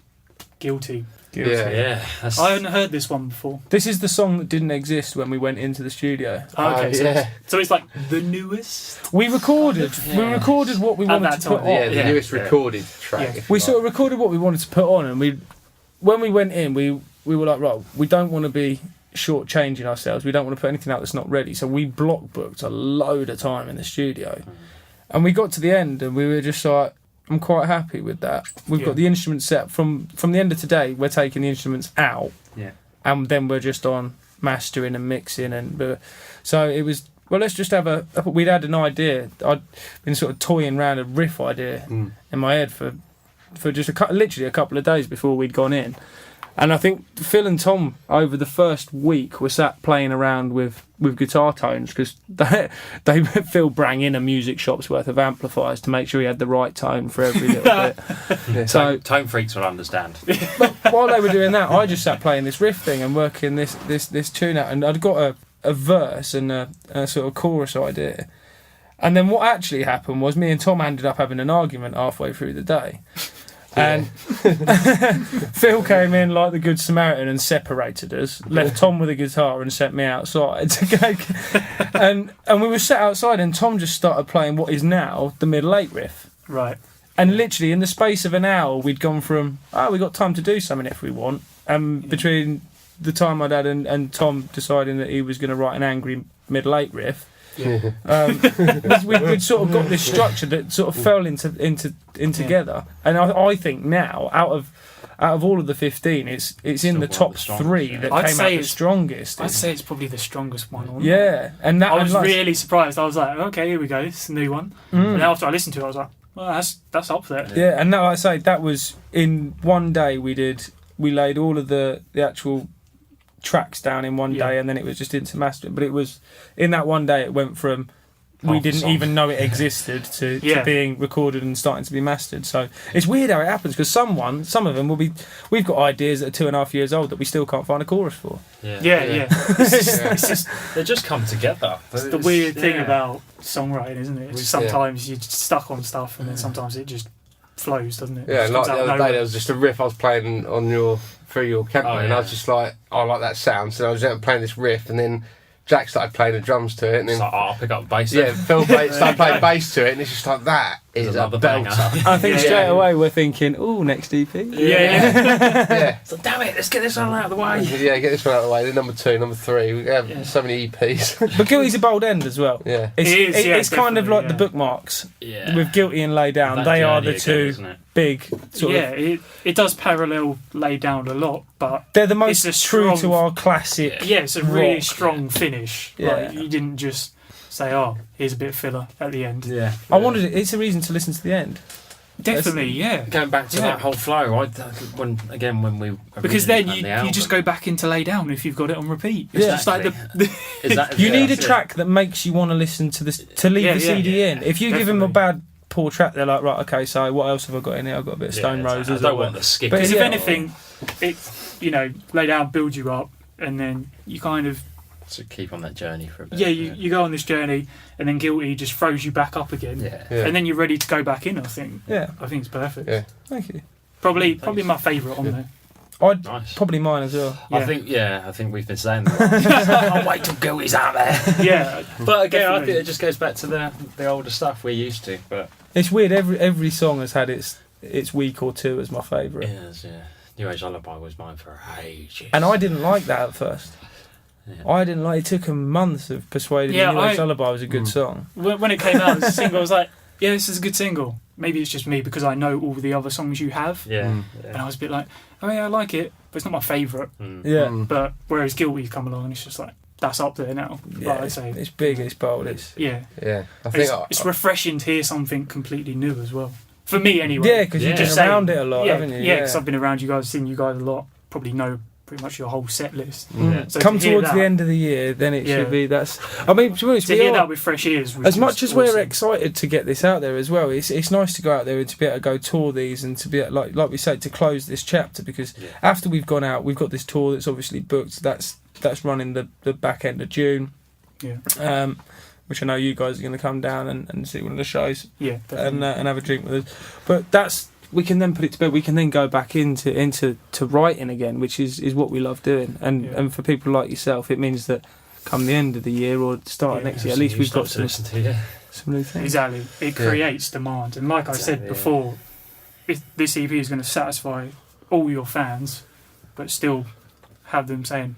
Guilty. Guilty. Yeah. Yeah, that's, I hadn't heard this one before. This is the song that didn't exist when we went into the studio. Okay, so, yeah. so it's like the newest. We recorded. We Yeah. recorded what we At wanted that to put time, on. Yeah, the Yeah. newest Yeah. recorded track. Yeah. if We you sort of like. recorded what we wanted to put on, and when we went in, we were like, right, we don't want to be shortchanging ourselves. We don't want to put anything out that's not ready. So we block booked a load of time in the studio, and we got to the end, and we were just like, I'm quite happy with that. We've Yeah. got the instruments set from the end of today. We're taking the instruments out, Yeah. and then we're just on mastering and mixing, and so it was. Well, let's just have we'd had an idea. I'd been sort of toying around a riff idea Mm. in my head for just literally a couple of days before we'd gone in. And I think Phil and Tom over the first week were sat playing around with guitar tones, because Phil brought in a music shop's worth of amplifiers to make sure he had the right tone for every little bit. Yeah. So tone freaks will understand. while they were doing that, I just sat playing this riff thing and working this tune out, and I'd got a verse and a sort of chorus idea. And then what actually happened was me and Tom ended up having an argument halfway through the day. And Phil came in like the Good Samaritan and separated us, left Tom with a guitar and sent me outside to go. And we were sat outside, and Tom just started playing what is now the Middle Eight riff. Right. And literally in the space of an hour, we'd gone from, we got time to do something if we want. And between the time my dad and Tom deciding that he was going to write an angry middle eight riff. We'd sort of got this structure that sort of fell into together, and I think now out of all of the 15, it's in the top 3 that I'd came say out the it's- strongest. I'd say it's probably the strongest one on. Yeah, and that I was and like- really surprised. I was like, okay, here we go, it's a new one. And then after I listened to it, I was like, well, that's up there. Yeah, and now like I say that was in one day. We laid all of the actual tracks down in one day, and then it was just into mastering. But it was in that one day it went from we Half the didn't song. even know it existed to being recorded and starting to be mastered. So it's weird how it happens because some of them will be. We've got ideas that are 2.5 years old that we still can't find a chorus for. Yeah. It's just they just come together. It's the weird thing about songwriting, isn't it? It's sometimes you're stuck on stuff, and then sometimes it just flows, doesn't it? Yeah, It like comes the out other of day nowhere. there was just a riff I was playing through your camper, and I was just like, I like that sound, so I was playing this riff, and then Jack started playing the drums to it, and then It's like, I'll pick up the bass. yeah, Phil started playing bass to it, and it's just like that is a another banger. belter. I think Yeah. straight away we're thinking, oh, next EP. Yeah, So damn it, let's get this all out of the way. yeah, get this one out of the way. Then number 2, number 3, we have so many EPs. But Guilty's a bold end as well. Yeah, It's, It is, yeah, it's kind of like definitely, the bookmarks Yeah. with Guilty and Lay Down. That They are journey the again, two isn't it? big sort Yeah, of. it does parallel Lay Down a lot, but They're the most it's a true strong- to our classic. yeah, it's a really rock. strong finish. Yeah. Like, you didn't just say, oh, here's a bit of filler at the end. Yeah. I wanted it. It's a reason to listen to the end. Definitely, yeah. Going back to Yeah. that whole flow, when we Because then originally you planned the just album- go back into Lay Down if you've got it on repeat. It's Yeah. just like the Is that, You need a that's it. track that makes you want to listen to this to leave Yeah, the yeah, CD yeah. in. If you give them a Definitely. bad poor track, they're like, right, okay, so what else have I got in here? I've got a bit of Stone Yeah, Roses. I don't or want the skip. But Because yeah. if anything, it Lay Down builds you up, and then you kind of to keep on that journey for a bit. you go on this journey, and then Guilty just throws you back up again, Yeah. yeah. and then you're ready to go back in. I think Yeah, it's perfect. Yeah. thank you. Probably my favourite on there. I'd Nice. probably mine as well. Yeah. I think we've been saying that. I'll wait till Guilty's out there. Yeah, But again, I Definitely. think it just goes back to the older stuff we're used to. But It's weird. Every song has had its week or two as my favourite, yes, yeah. New Age Lullaby was mine for ages. and I didn't like that at first. Yeah. I didn't like. It took them months of persuading Yeah, me New Age I- Lullaby was a good song. when it came out as a single, I was like, yeah, this is a good single. Maybe it's just me because I know all the other songs you have, Yeah. Mm. and I was a bit like, oh yeah, I like it, but it's not my favourite. Mm. Yeah, Mm. But whereas Guilty's come along, and it's just like that's up there now. yeah. Like I'd say, It's big. It's bold. It's yeah, Yeah, I think it's refreshing to hear something completely new as well. For me, anyway. yeah, because Yeah. you've been Just around saying- it a lot, yeah, haven't you? Yeah, because I've been around you guys, seen you guys a lot. Probably know pretty much your whole set list. Mm. Yeah. So Come to hear towards the that- end of the year, then it Yeah. should be. That's. I mean, to be honest, To we hear are- that with fresh ears, was as much just as we're awesome. excited to get this out there as well, it's nice to go out there and to be able to go tour these and to be able, like we say, to close this chapter, because Yeah. after we've gone out, we've got this tour that's obviously booked. That's running the back end of June, Yeah, which I know you guys are going to come down and see one of the shows yeah, definitely. and have a drink with us. But that's. We can then put it to bed. We can then go back into writing again, which is what we love doing. And Yeah. and for people like yourself, it means that come the end of the year or start of Yeah, next year, at least we've got to listen to. Yeah. some new things. Exactly. It Yeah. creates demand. And like I said Exactly, before, this EP is going to satisfy all your fans, but still have them saying,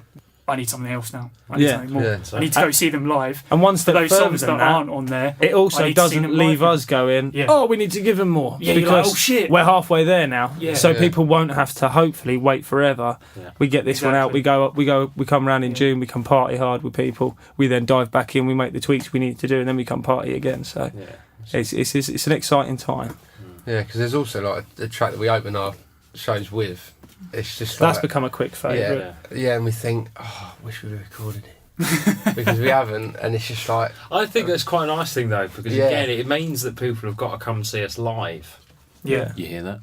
I need something else now. I need Yeah. something more. Yeah. I need to go see them live. And one For step those further songs than that that, aren't on there, it I also need to see doesn't them leave live. us going, Yeah. oh, we need to give them more. Yeah, you're like, because oh shit. we're halfway there now. Yeah. So Yeah. people won't have to hopefully wait forever. Yeah. We get this one out, Exactly. we come round in Yeah. June, we can party hard with people. We then dive back in, we make the tweaks we need to do, and then we come party again. So Yeah. it's an exciting time. Yeah, because there's also like a track that we open our shows with. It's just That's like, become a quick favourite. yeah, and we think, oh, I wish we'd have recorded it because we haven't, and it's just like, I think that's quite a nice thing though, because Yeah. again, it means that people have got to come see us live. Yeah. You hear that?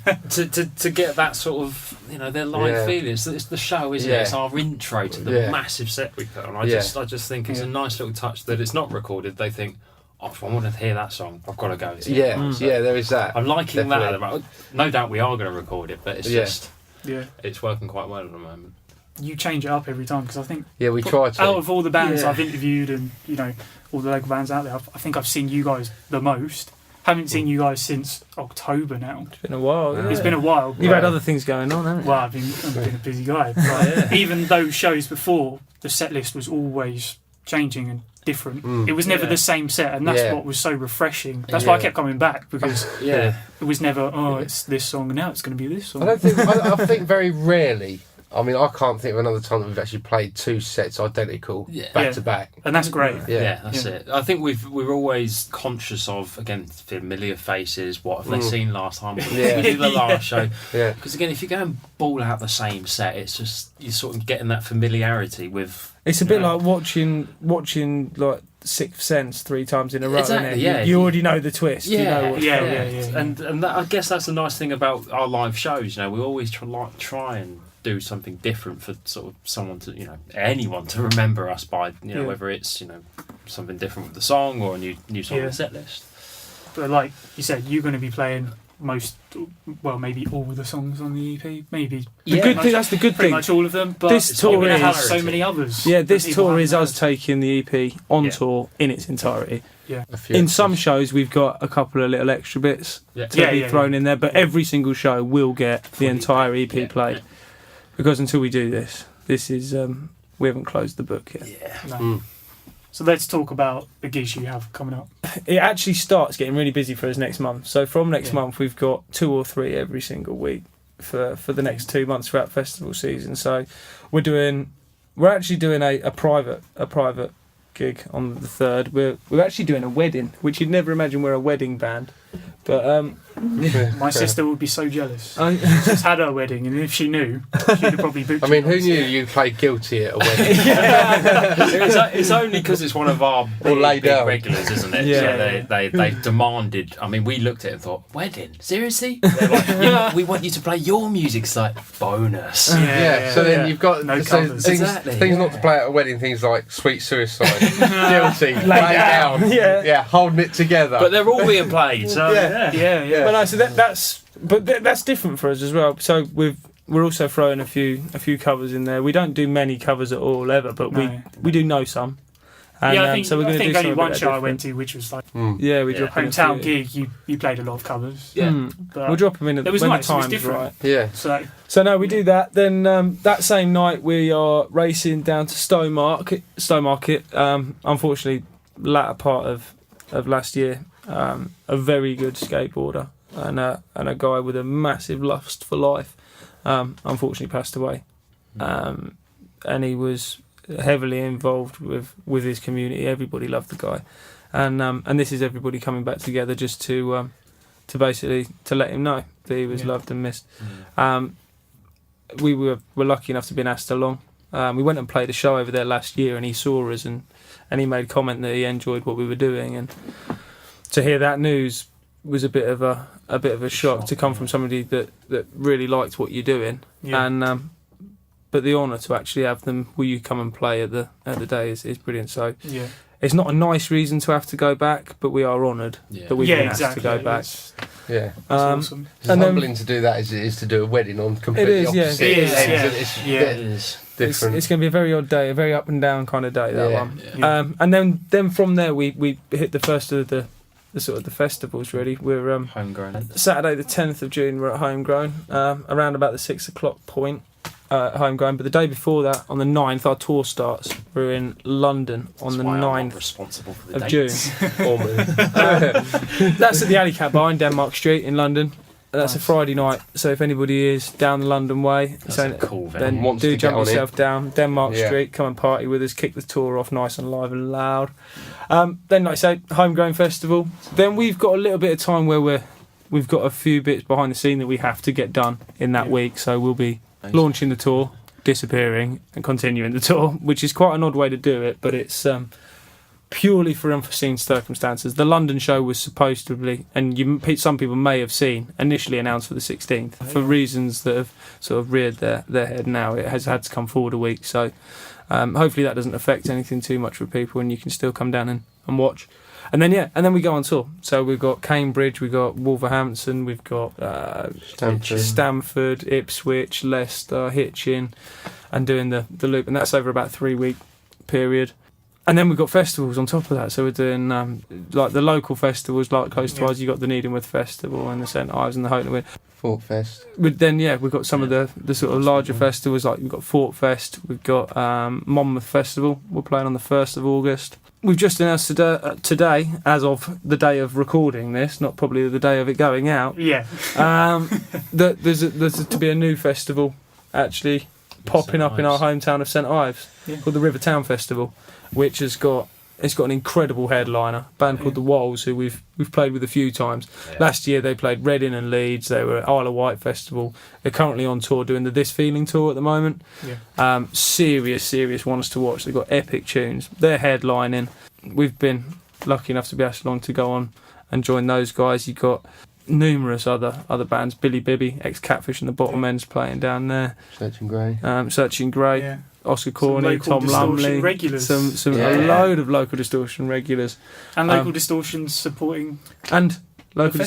yeah, To get that sort of their live Yeah. feeling. It's the show, isn't Yeah. it? It's our intro to the Yeah. massive set we put on. I Yeah. just think it's a Yeah. nice little touch that it's not recorded. They think, oh, if I want to hear that song, I've got to go. To yeah, it. So yeah. There is that. I'm liking that at the Definitely. moment. No doubt we are going to record it, but it's Yeah. just Yeah. it's working quite well at the moment. You change it up every time because I think Yeah, we try to. out of all the bands Yeah. I've interviewed and all the local bands out there, I think I've seen you guys the most. haven't seen you guys since October now. It's been a while. Yeah. It's been a while. You've had other things going on, haven't you? Well, I've been a busy guy. But even those shows before, the set list was always changing and different. It was never the same set, and that's what was so refreshing. That's why I kept coming back, because it was never, it's this song and now it's going to be this song. I think very rarely. I mean, I can't think of another time that we've actually played 2 sets identical back to back, and that's great. Yeah, that's it. I think we're always conscious of, again, familiar faces. What have they seen last time? What did we do the last show? Yeah, because again, if you go and ball out the same set, it's just you're sort of getting that familiarity with. It's a bit like watching like Sixth Sense 3 times in a row. Exactly, isn't it? You already know the twist. Yeah, you know what's coming. And that, I guess that's the nice thing about our live shows. You know, we always try and do something different for sort of someone to, anyone to remember us by, whether it's, something different with the song or a new song on the set list. But like you said, you're going to be playing maybe all of the songs on the EP, maybe. That's the good pretty thing. much all of them, but this tour you're going to have is so many others. Yeah, this tour is us taking the EP on tour in its entirety. Yeah. In some shows, we've got a couple of little extra bits to be thrown in there, but every single show will get the entire EP played. Because until we do this is we haven't closed the book yet. Yeah. No. So let's talk about the gigs you have coming up. It actually starts getting really busy for us next month. So from next month, we've got 2 or 3 every single week for the next 2 months throughout festival season. So we're actually doing a private gig on the 3rd. We're actually doing a wedding, which you'd never imagine we're a wedding band. But my sister would be so jealous. She just had her wedding, and if she knew, she'd have probably booked. I mean, who knew you played Guilty at a wedding? It's only because it's one of our big regulars, isn't it? Yeah. So they demanded. I mean, we looked at it and thought, wedding? Seriously? They're like, we want you to play your music. It's like bonus. So then you've got things not to play at a wedding. Things like Sweet Suicide, Guilty, Lay Down, Holding It Together. But they're all being played. So yeah. But no, so that's different for us as well. So we're also throwing a few covers in there. We don't do many covers at all ever, but we do know some. And, I think, so we're I think do only one show different. I went to, which was like hometown gig. You played a lot of covers. But we'll drop them in when the time's right. Yeah. So no, we do that. Then that same night we are racing down to Stowmarket. Unfortunately, latter part of last year. A very good skateboarder and a guy with a massive lust for life unfortunately passed away, and he was heavily involved with his community. Everybody loved the guy, and this is everybody coming back together just to basically to let him know that he was loved and missed. We were lucky enough to be asked along. We went and played a show over there last year, and he saw us and he made comment that he enjoyed what we were doing, and to hear that news was a bit of a shock to come from somebody that really liked what you're doing, and but the honour to actually have them, will you come and play at the day is brilliant. So it's not a nice reason to have to go back, but we are honoured that we've been asked to go back. It's awesome. It's humbling to do that as it is to do a wedding on completely opposite ends. It is. Different. It's going to be a very odd day, a very up and down kind of day, that one. And then from there we hit the first of the sort of the festivals really. We're Homegrown. Saturday the 10th of June we're at Homegrown, around about the 6 o'clock point at Homegrown. But the day before that, on the 9th, our tour starts. We're in London on the 9th responsible for the of dates. June. That's at the Alley Cat Bar in Denmark Street in London. That's a Friday night, so if anybody is down the London way, then do jump yourself down Denmark Street, come and party with us, kick the tour off nice and live and loud. Then, like I say, Homegrown Festival. Then we've got a little bit of time where we've got a few bits behind the scene that we have to get done in that week, so we'll be launching the tour, disappearing and continuing the tour, which is quite an odd way to do it, but it's purely for unforeseen circumstances. The London show was supposed to be, and some people may have seen, initially announced for the 16th. For reasons that have sort of reared their head now, it has had to come forward a week. So hopefully that doesn't affect anything too much for people, and you can still come down and watch. And then we go on tour. So we've got Cambridge, we've got Wolverhampton, we've got Stamford, Ipswich, Leicester, Hitchin, and doing the loop. And that's over about a 3-week period. And then we've got festivals on top of that. So we're doing like the local festivals, like close to us. You've got the Needhamworth Festival and the St Ives and the Houghton. Fort Fest. Then we've got some of the sort of larger festivals, like we've got Fort Fest, we've got Monmouth Festival. We're playing on the 1st of August. We've just announced today, as of the day of recording this, not probably the day of it going out, Yeah. that there's to be a new festival actually popping up in our hometown of St Ives, called the Rivertown Festival, which has got an incredible headliner, a band called the Walls, who we've played with a few times. Yeah. Last year they played Reading and Leeds. They were at Isle of Wight Festival. They're currently on tour doing the This Feeling tour at the moment. Yeah. Serious ones to watch. They've got epic tunes. They're headlining. We've been lucky enough to be asked along to go on and join those guys. You've got numerous other bands. Billy Bibby, ex-Catfish and the Bottomends playing down there. Searching Grey. Searching Grey. Yeah. Oscar Corney, Tom Lumley, regulars. some a load of Local Distortion regulars, and Local Distortion supporting and Local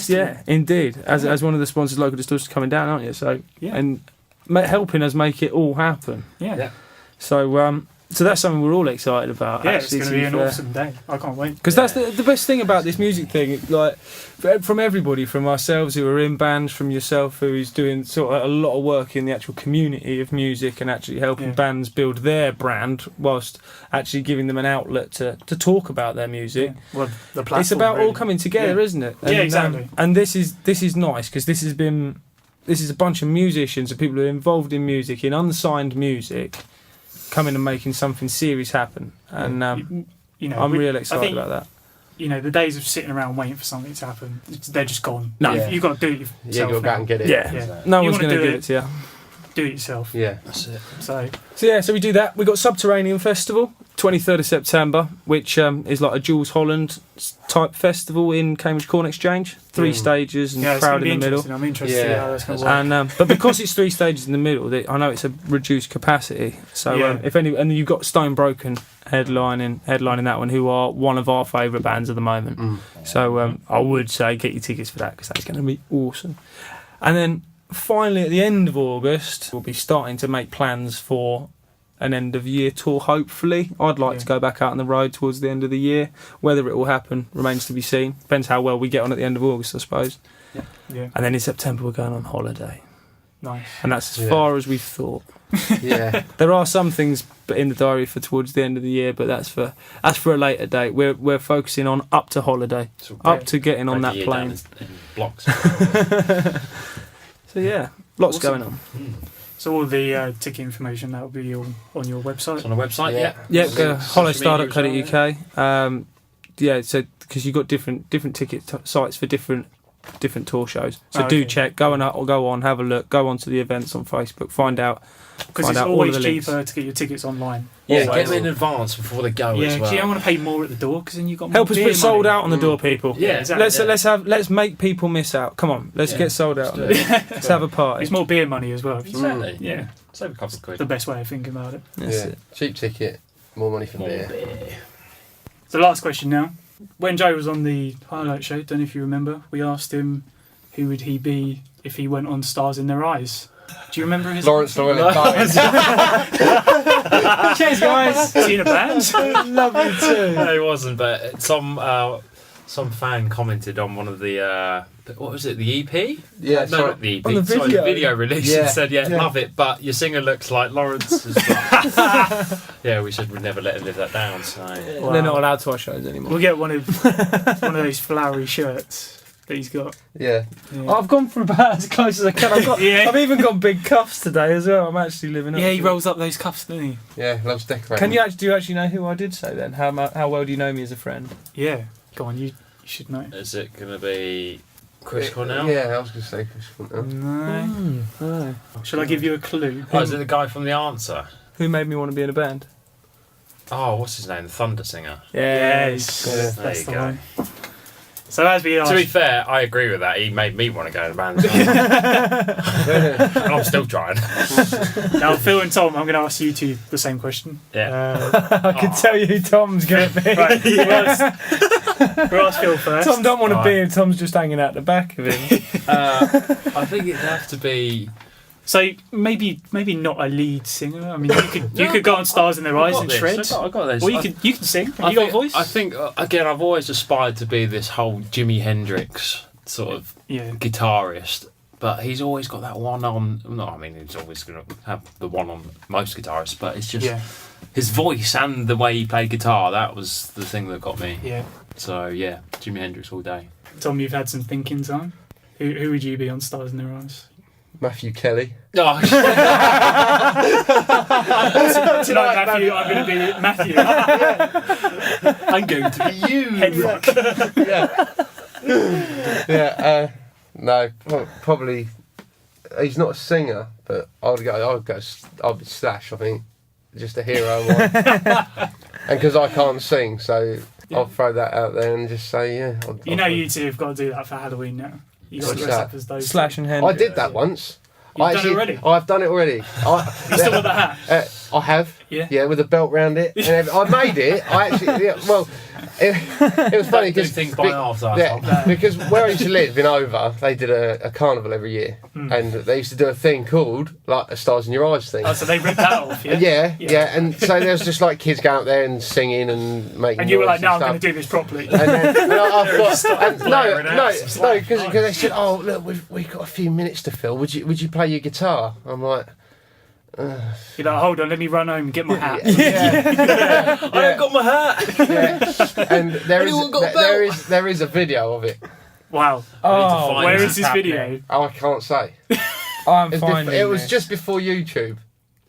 indeed, as one of the sponsors, Local Distortion coming down, aren't you? So and helping us make it all happen. Yeah. So that's something we're all excited about. Yeah, actually, it's going to be an awesome day. I can't wait. Because that's the best thing about this music thing. Like from everybody, from ourselves who are in bands, from yourself who is doing sort of a lot of work in the actual community of music and actually helping bands build their brand, whilst actually giving them an outlet to talk about their music. Yeah. Well, the platform, it's about all coming together, isn't it? And, exactly. And this is nice because this is a bunch of musicians and people who are involved in music, in unsigned music, coming and making something serious happen, and I'm really excited about that. The days of sitting around waiting for something to happen, they're just gone. No, you've got to do it yourself. Yeah, you've got to go out and get it. Yeah. No one's going to give it to you. Do it yourself. Yeah, that's it. So we do that. We've got Subterranean Festival, 23rd of September, which is like a Jules Holland type festival in Cambridge Corn Exchange. 3 stages and crowd in the middle. I'm interested in how that's going to work. And but because it's 3 stages in the middle, I know it's a reduced capacity. So and you've got Stone Broken headlining that one, who are one of our favourite bands at the moment. So I would say get your tickets for that because that's going to be awesome. And then finally, at the end of August, we'll be starting to make plans for an end-of-year tour, hopefully. I'd like to go back out on the road towards the end of the year. Whether it will happen remains to be seen. Depends how well we get on at the end of August, I suppose. Yeah. And then in September, we're going on holiday. Nice. And that's as far as we've thought. Yeah. There are some things in the diary for towards the end of the year, but that's for a later date. We're focusing on up to holiday, up to getting on that plane. In blocks. So lots going on. So all the ticket information, that will be on your website? It's on the website, hollowstar.co.uk. So because you've got different ticket sites for different tour shows. So do check, go on, have a look, go onto the events on Facebook, find out. Because it's always cheaper to get your tickets online. Yeah, get them in advance before they go as well. Yeah, because you don't want to pay more at the door because then you've got more help us put sold out on the door, people. Yeah, exactly. Let's make people miss out. Come on, let's get sold out. Let's have a party. It's more beer money as well. Exactly. Yeah, save a couple of quid. The best way of thinking about it. That's it. Cheap ticket, more money for beer. So last question now. When Joe was on the highlight show, don't know if you remember, we asked him who would he be if he went on Stars in Their Eyes. Do you remember his Lawrence Llewellyn? Cheers, guys. Is he in a band? Love you too. No, he wasn't, but some fan commented on one of the what was it, the EP? Yeah, no, not the EP. On the video. Sorry, the video release, and said, love it, but your singer looks like Lawrence as well. Yeah, we said we'd never let him live that down. So They're not allowed to our shows anymore. We'll get one of those flowery shirts that he's got. Yeah. I've gone for about as close as I can. I've even got big cuffs today as well. I'm actually living up. Yeah, he to rolls up those cuffs, doesn't he? Yeah, loves decorating. Do you actually know who I did say then? How well do you know me as a friend? Yeah, go on, you should know. Is it going to be Chris Cornell? Yeah, I was going to say Chris Cornell. No. Shall I give you a clue? Oh, is it the guy from The Answer? Who made me want to be in a band? Oh, what's his name? The Thunder Singer. Yes. There That's you the go. one. So as we asked, To be fair, I agree with that. He made me want to go in a band. And I'm still trying. now Phil and Tom, I'm going to ask you two the same question. Yeah. I can tell you who Tom's going to be. Right, we'll ask Phil first. Tom don't want to be, and Tom's just hanging out the back of him. I think it'd have to be So maybe not a lead singer. I mean, you could go on Stars in Their Eyes and shred. I got this. Or you can sing. Have you got a voice? I think again, I've always aspired to be this whole Jimi Hendrix sort of guitarist, but he's always got that one on. No, I mean, he's always going to have the one on most guitarists, but it's just his voice and the way he played guitar. That was the thing that got me. Yeah. So yeah, Jimi Hendrix all day. Tom, you've had some thinking time. Who would you be on Stars in Their Eyes? Matthew Kelly. Oh, Tonight, Matthew, I'm going to be Matthew. I'm going to be you. Head rock. No, probably. He's not a singer, but I'd be Slash. I think just a hero one. And because I can't sing, so I'll throw that out there and just say You two have got to do that for Halloween now. You got to dress up as those. Slash and Hendrix. I did that once. You've done it already? I've done it already. You still got the hat? I have. Yeah, with a belt round it. And I made it. I actually, it was funny because because where I used to live in Over, they did a carnival every year, and they used to do a thing called like a Stars in Your Eyes thing. Oh, so they ripped that off, yeah? Yeah, and so there was just like kids going out there and singing and making. And you were like, "No, I'm stuff. going to do this properly." And then I thought, no, because they said, "Oh, look, we've got a few minutes to fill. Would you play your guitar?" I'm like. You're like, hold on, let me run home and get my hat. I haven't got my hat. Yeah. And there is a video of it. Wow. Oh, where is this video? Oh, I can't say. It was just before YouTube.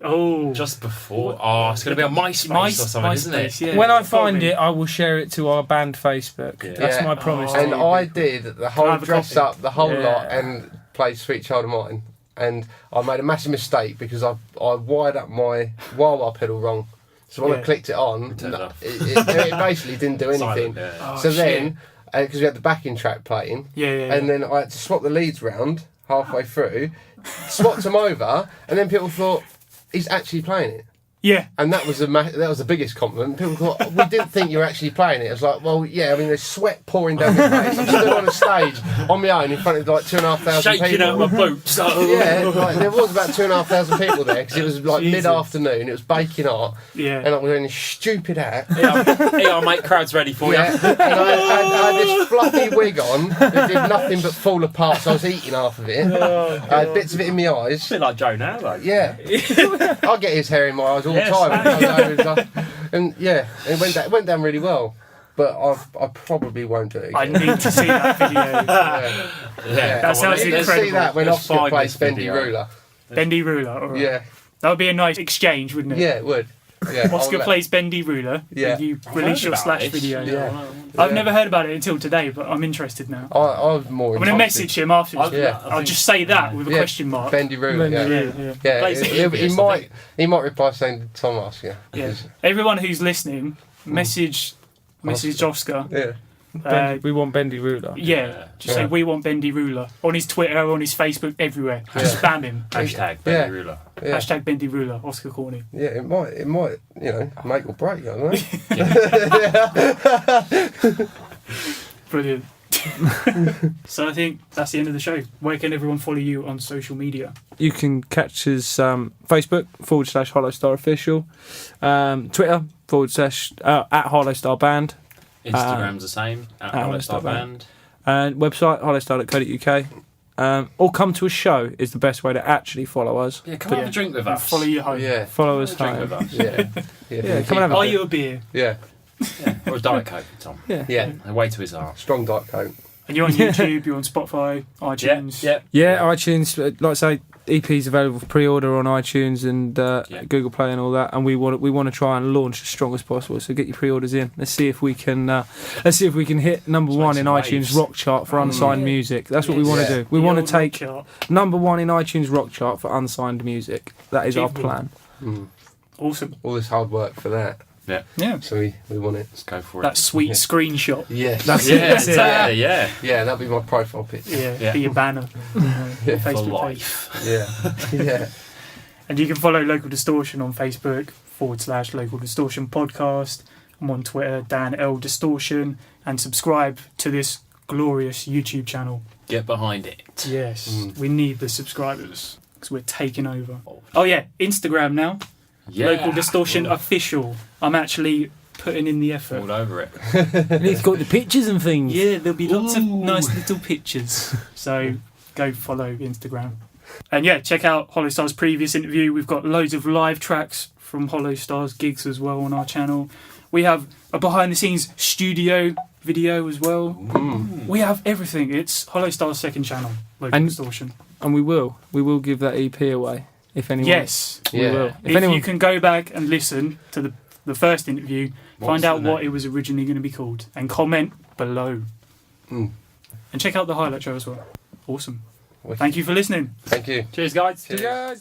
Oh, just before. Oh, it's going to be on MySpace or something, isn't it? Yeah. When I find it, I will share it to our band Facebook. Yeah. That's my promise. And to you. I did the whole dress up, the whole Yeah. lot, and played Sweet Child of Mine. And I made a massive mistake because I wired up my wah-wah pedal wrong. So when I clicked it on, it basically didn't do anything. Silent, So then, because we had the backing track playing, and then I had to swap the leads round halfway through, swapped them over, and then people thought, he's actually playing it. Yeah. And that was the biggest compliment. People thought, we didn't think you were actually playing it. I was like, well, yeah, I mean, there's sweat pouring down my face. I'm stood on a stage on my own in front of like 2,500 people. Shaking out my boots. Yeah, like, there was about 2,500 people there because it was like mid-afternoon. It was baking hot. Yeah. And I was wearing this stupid hat. Here, mate, crowd's ready for you. And I had this fluffy wig on that did nothing but fall apart, so I was eating half of it. I had bits of it in my eyes. A bit like Joe now, though. Yeah. I get his hair in my eyes all the time. And yeah, it went down really well. But I probably won't do it again. I need to see that video. That sounds incredible. Let's see that when Let's Oscar find plays this Bendy video. Ruler. Bendy Ruler, all right. Yeah. That would be a nice exchange, wouldn't it? Yeah, it would. Yeah, Oscar plays Bendy Ruler. Yeah. And you release your Slash video. Yeah. I've never heard about it until today, but I'm interested now. I was more I'm going to message him afterwards. I'll just say that with a question mark. Bendy Ruler, he might reply saying Tom Oscar. Yeah. Everyone who's listening, message Oscar. Yeah. We want Bendy Ruler. Just say we want Bendy Ruler on his Twitter, on his Facebook, everywhere. Just spam him. Hashtag Bendy Ruler. Yeah. Hashtag Bendy Ruler, Oscar Corney. Yeah, it might, make or break, I don't know. Brilliant. So I think that's the end of the show. Where can everyone follow you on social media? You can catch us Facebook /Hollowstar Official, Twitter / at Hollowstar Band, Instagram's the same, at Hollowstar Band. And website hollowstar.co.uk. Or come to a show is the best way to actually follow us. Yeah, come have a drink with us. Follow you home. Yeah. Follow us Drink home. with us. Yeah. Come and have a Buy you a beer. Yeah. Or a Diet Coke, Tom. Yeah. Away to his heart. Strong Diet Coke. And you're on YouTube, you're on Spotify, iTunes. Yeah, iTunes. Like I say, EP's available for pre-order on iTunes and Google Play and all that. And we want to try and launch as strong as possible. So get your pre-orders in. Let's see if we can hit number one in iTunes rock chart for unsigned music. That's what we want to do. We want to take number one in iTunes rock chart for unsigned music. That is our plan. Awesome. All this hard work for that. Yeah. So we want it. Let's go for That sweet screenshot. Yes. That's it. it. Yeah, that'll be my profile picture. Be your banner. Yeah. For Facebook page. life. Yeah. And you can follow Local Distortion on Facebook /Local Distortion Podcast. I'm on Twitter, Dan L Distortion, and subscribe to this glorious YouTube channel. Get behind it. Yes, we need the subscribers because we're taking over. Oh yeah, Instagram now. Yeah. Local Distortion Official. I'm actually putting in the effort. All over it. And it's got the pictures and things. Yeah, there'll be lots of nice little pictures. So go follow Instagram. And yeah, check out Hollow Star's previous interview. We've got loads of live tracks from Hollow Star's gigs as well on our channel. We have a behind the scenes studio video as well. We have everything. It's Hollow Star's second channel, Local And- Distortion. And we will give that EP away if anyone. Yes. we Yeah. will. If you can go back and listen to the first interview, What's find out the what name? it was originally going to be called, and comment below. Mm. And check out the highlight show as well. Awesome. Wicked. Thank you for listening. Thank you. Cheers, guys. Cheers. Cheers, guys.